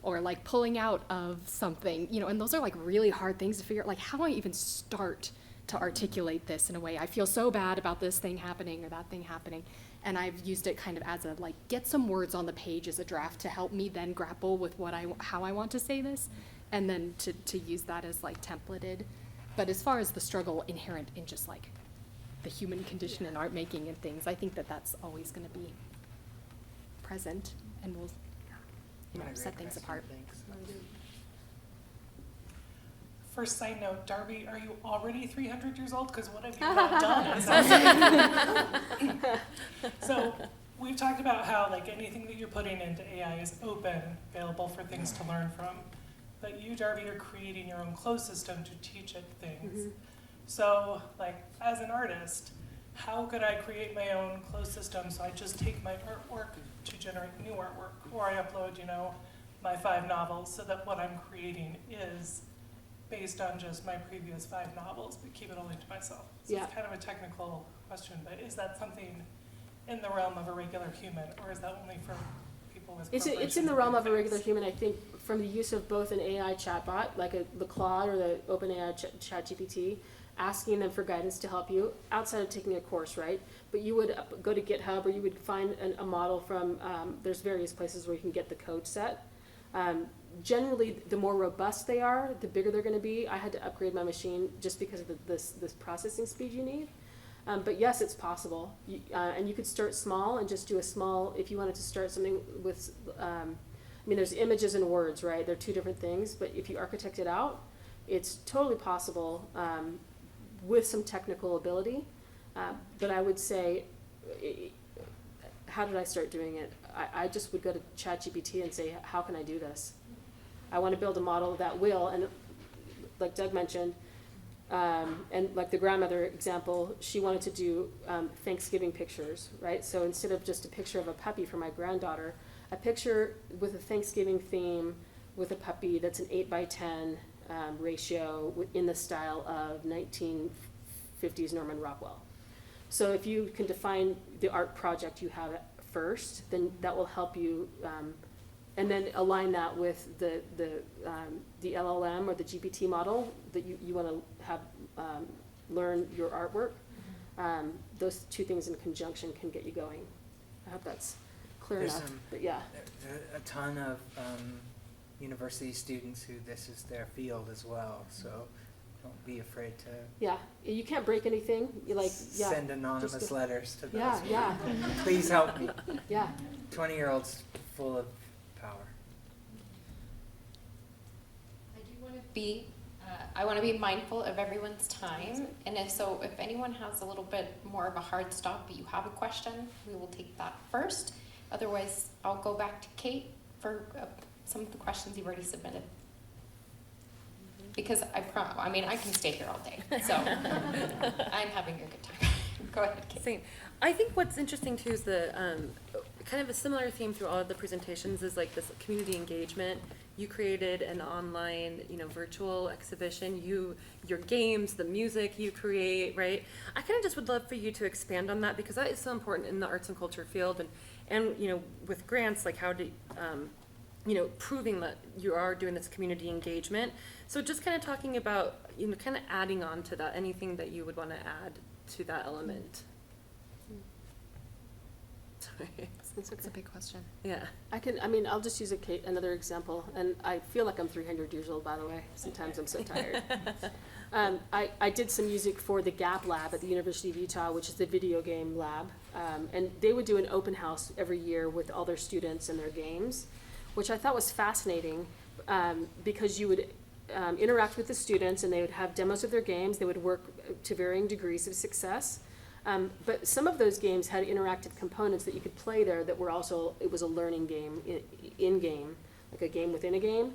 or like pulling out of something, and those are like really hard things to figure out, like how do I even start to articulate this in a way? I feel so bad about this thing happening or that thing happening. And I've used it kind of as a, like, get some words on the page as a draft to help me then grapple with how I want to say this, and then to use that as like templated. But as far as the struggle inherent in just like the human condition in art making and things, I think that's always going to be present and will, set things apart. First side note, Darby, are you already 300 years old? Because what have you not done? So we've talked about how like anything that you're putting into AI is open, available for things to learn from. But you, Darby, are creating your own closed system to teach it things. So, like, as an artist, how could I create my own closed system so I just take my artwork to generate new artwork, or I upload, my 5 novels so that what I'm creating is based on just my previous 5 novels, but keep it only to myself. So Yeah. it's kind of a technical question, but is that something in the realm of a regular human, or is that only for people with corporations? It's in the and realm big of a regular things? human, I think, from the use of both an AI chatbot, like the Claude or the OpenAI ChatGPT, asking them for guidance to help you outside of taking a course, right? But you would go to GitHub, or you would find a model from, there's various places where you can get the code set. Generally, the more robust they are, the bigger they're gonna be. I had to upgrade my machine just because of this processing speed you need. But yes, it's possible. And you could start small and just do a small, if you wanted to start something with, there's images and words, right? They're 2 different things, but if you architect it out, it's totally possible with some technical ability. But I would say, how did I start doing it? I just would go to ChatGPT and say, how can I do this? I want to build a model that will, and like Doug mentioned, and like the grandmother example, she wanted to do Thanksgiving pictures, right? So instead of just a picture of a puppy for my granddaughter, a picture with a Thanksgiving theme with a puppy that's an 8:10 ratio in the style of 1950s Norman Rockwell. So if you can define the art project you have first, then that will help you, and then align that with the LLM or the GPT model that you want to have learn your artwork. Those 2 things in conjunction can get you going. I hope that's clear There's enough, but yeah. There are a ton of university students who this is their field as well, so don't be afraid to Yeah, you can't break anything, send anonymous just go- letters to those. Yeah, Please help me. yeah. 20-year-olds full of power. I want to be mindful of everyone's time, and if anyone has a little bit more of a hard stop, but you have a question, we will take that first. Otherwise, I'll go back to Kate for some of the questions you've already submitted. Because I can stay here all day, so I'm having a good time. Go ahead, Kate. Same. I think what's interesting too is the kind of a similar theme through all of the presentations is like this community engagement. You created an online, virtual exhibition. Your games, the music you create, right? I kind of just would love for you to expand on that, because that is so important in the arts and culture field, and with grants, like how to, proving that you are doing this community engagement. So just kind of talking about, kind of adding on to that, anything that you would want to add to that element. Sorry. That's a big question. Yeah. I'll just use another example, and I feel like I'm 300 years old, by the way. Sometimes I'm so tired. I did some music for the ZAP lab at the University of Utah, which is the video game lab, and they would do an open house every year with all their students and their games, which I thought was fascinating, because you would interact with the students, and they would have demos of their games. They would work to varying degrees of success. But some of those games had interactive components that you could play there that were also, it was a learning game in-game, like a game within a game.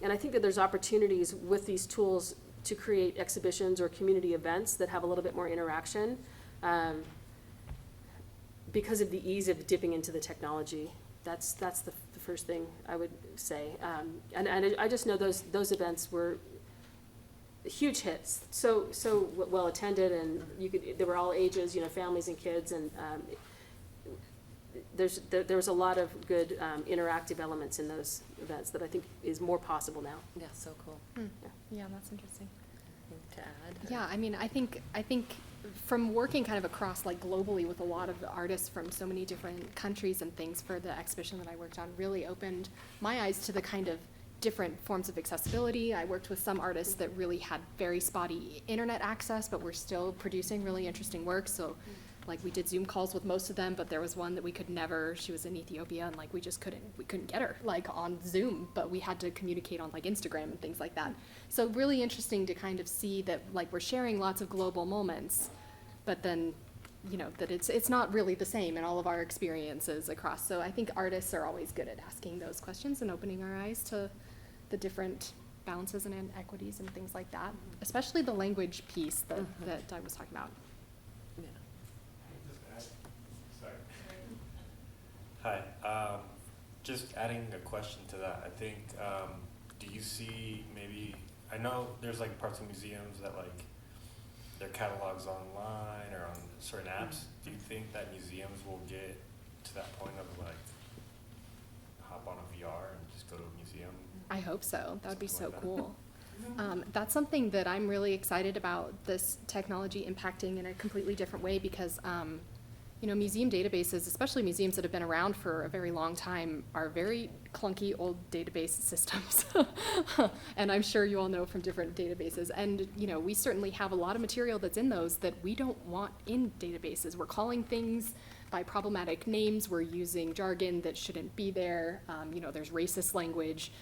And I think that there's opportunities with these tools to create exhibitions or community events that have a little bit more interaction, because of the ease of dipping into the technology. That's the first thing I would say. And I just know those events were huge hits, so well attended, and they were all ages, families and kids, and there was a lot of good interactive elements in those events that I think is more possible now. Yeah, so cool. Yeah, that's interesting. To add. Yeah, I think from working kind of across globally with a lot of artists from so many different countries and things for the exhibition that I worked on really opened my eyes to the kind of different forms of accessibility. I worked with some artists that really had very spotty internet access, but were still producing really interesting work. So we did Zoom calls with most of them, but there was one that we could never, she was in Ethiopia, and we couldn't get her on Zoom, but we had to communicate on Instagram and things like that. So really interesting to kind of see that we're sharing lots of global moments, but then you know, that it's not really the same in all of our experiences across. So I think artists are always good at asking those questions and opening our eyes to the different balances and inequities and things like that, especially the language piece that I was talking about. Hi, just adding a question to that, I think, do you see maybe, I know there's like parts of museums that like, their catalogs online or on certain apps. Do you think that museums will get to that point of like, hop on a VR and just go to a museum? I hope so. That would be so Something like that. cool. That's something that I'm really excited about, this technology impacting in a completely different way, because you know, museum databases, especially museums that have been around for a very long time, are very clunky old database systems. And I'm sure you all know from different databases. And you know, we certainly have a lot of material that's in those that we don't want in databases. We're calling things by problematic names. We're using jargon that shouldn't be there. You know, there's racist language.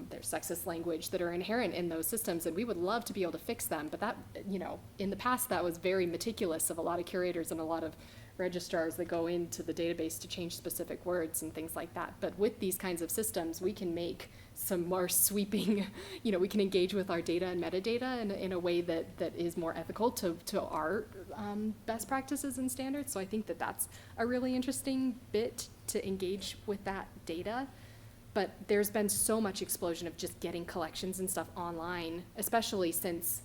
There's sexist language that are inherent in those systems, and we would love to be able to fix them. But that, you know, in the past, that was very meticulous of a lot of curators and a lot of registrars that go into the database to change specific words and things like that. But with these kinds of systems, we can make some more sweeping, you know, we can engage with our data and metadata in a way that is more ethical to our best practices and standards. So I think that that's a really interesting bit to engage with that data. But there's been so much explosion of just getting collections and stuff online, especially since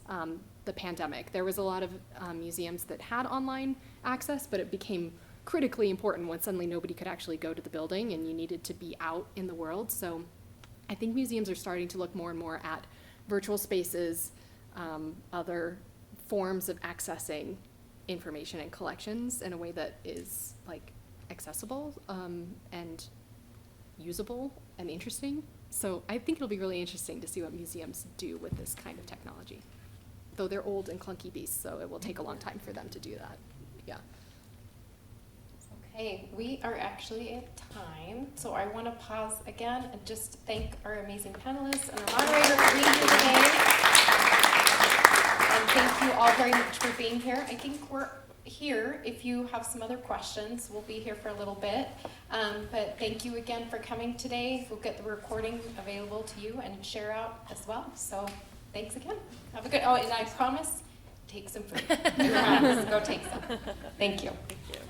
the pandemic. There was a lot of museums that had online access, but it became critically important when suddenly nobody could actually go to the building and you needed to be out in the world. So I think museums are starting to look more and more at virtual spaces, other forms of accessing information and collections in a way that is like accessible and usable and interesting. So I think it'll be really interesting to see what museums do with this kind of technology. Though they're old and clunky beasts, so it will take a long time for them to do that. Yeah. Okay, we are actually at time, so I want to pause again and just thank our amazing panelists and our moderator for being here today. And thank you all very much for being here. I think we're here. If you have some other questions, we'll be here for a little bit. But thank you again for coming today. We'll get the recording available to you and share out as well. So thanks again. Have a good, oh, and I promise, take some food. I promise, go take some. Thank you. Thank you.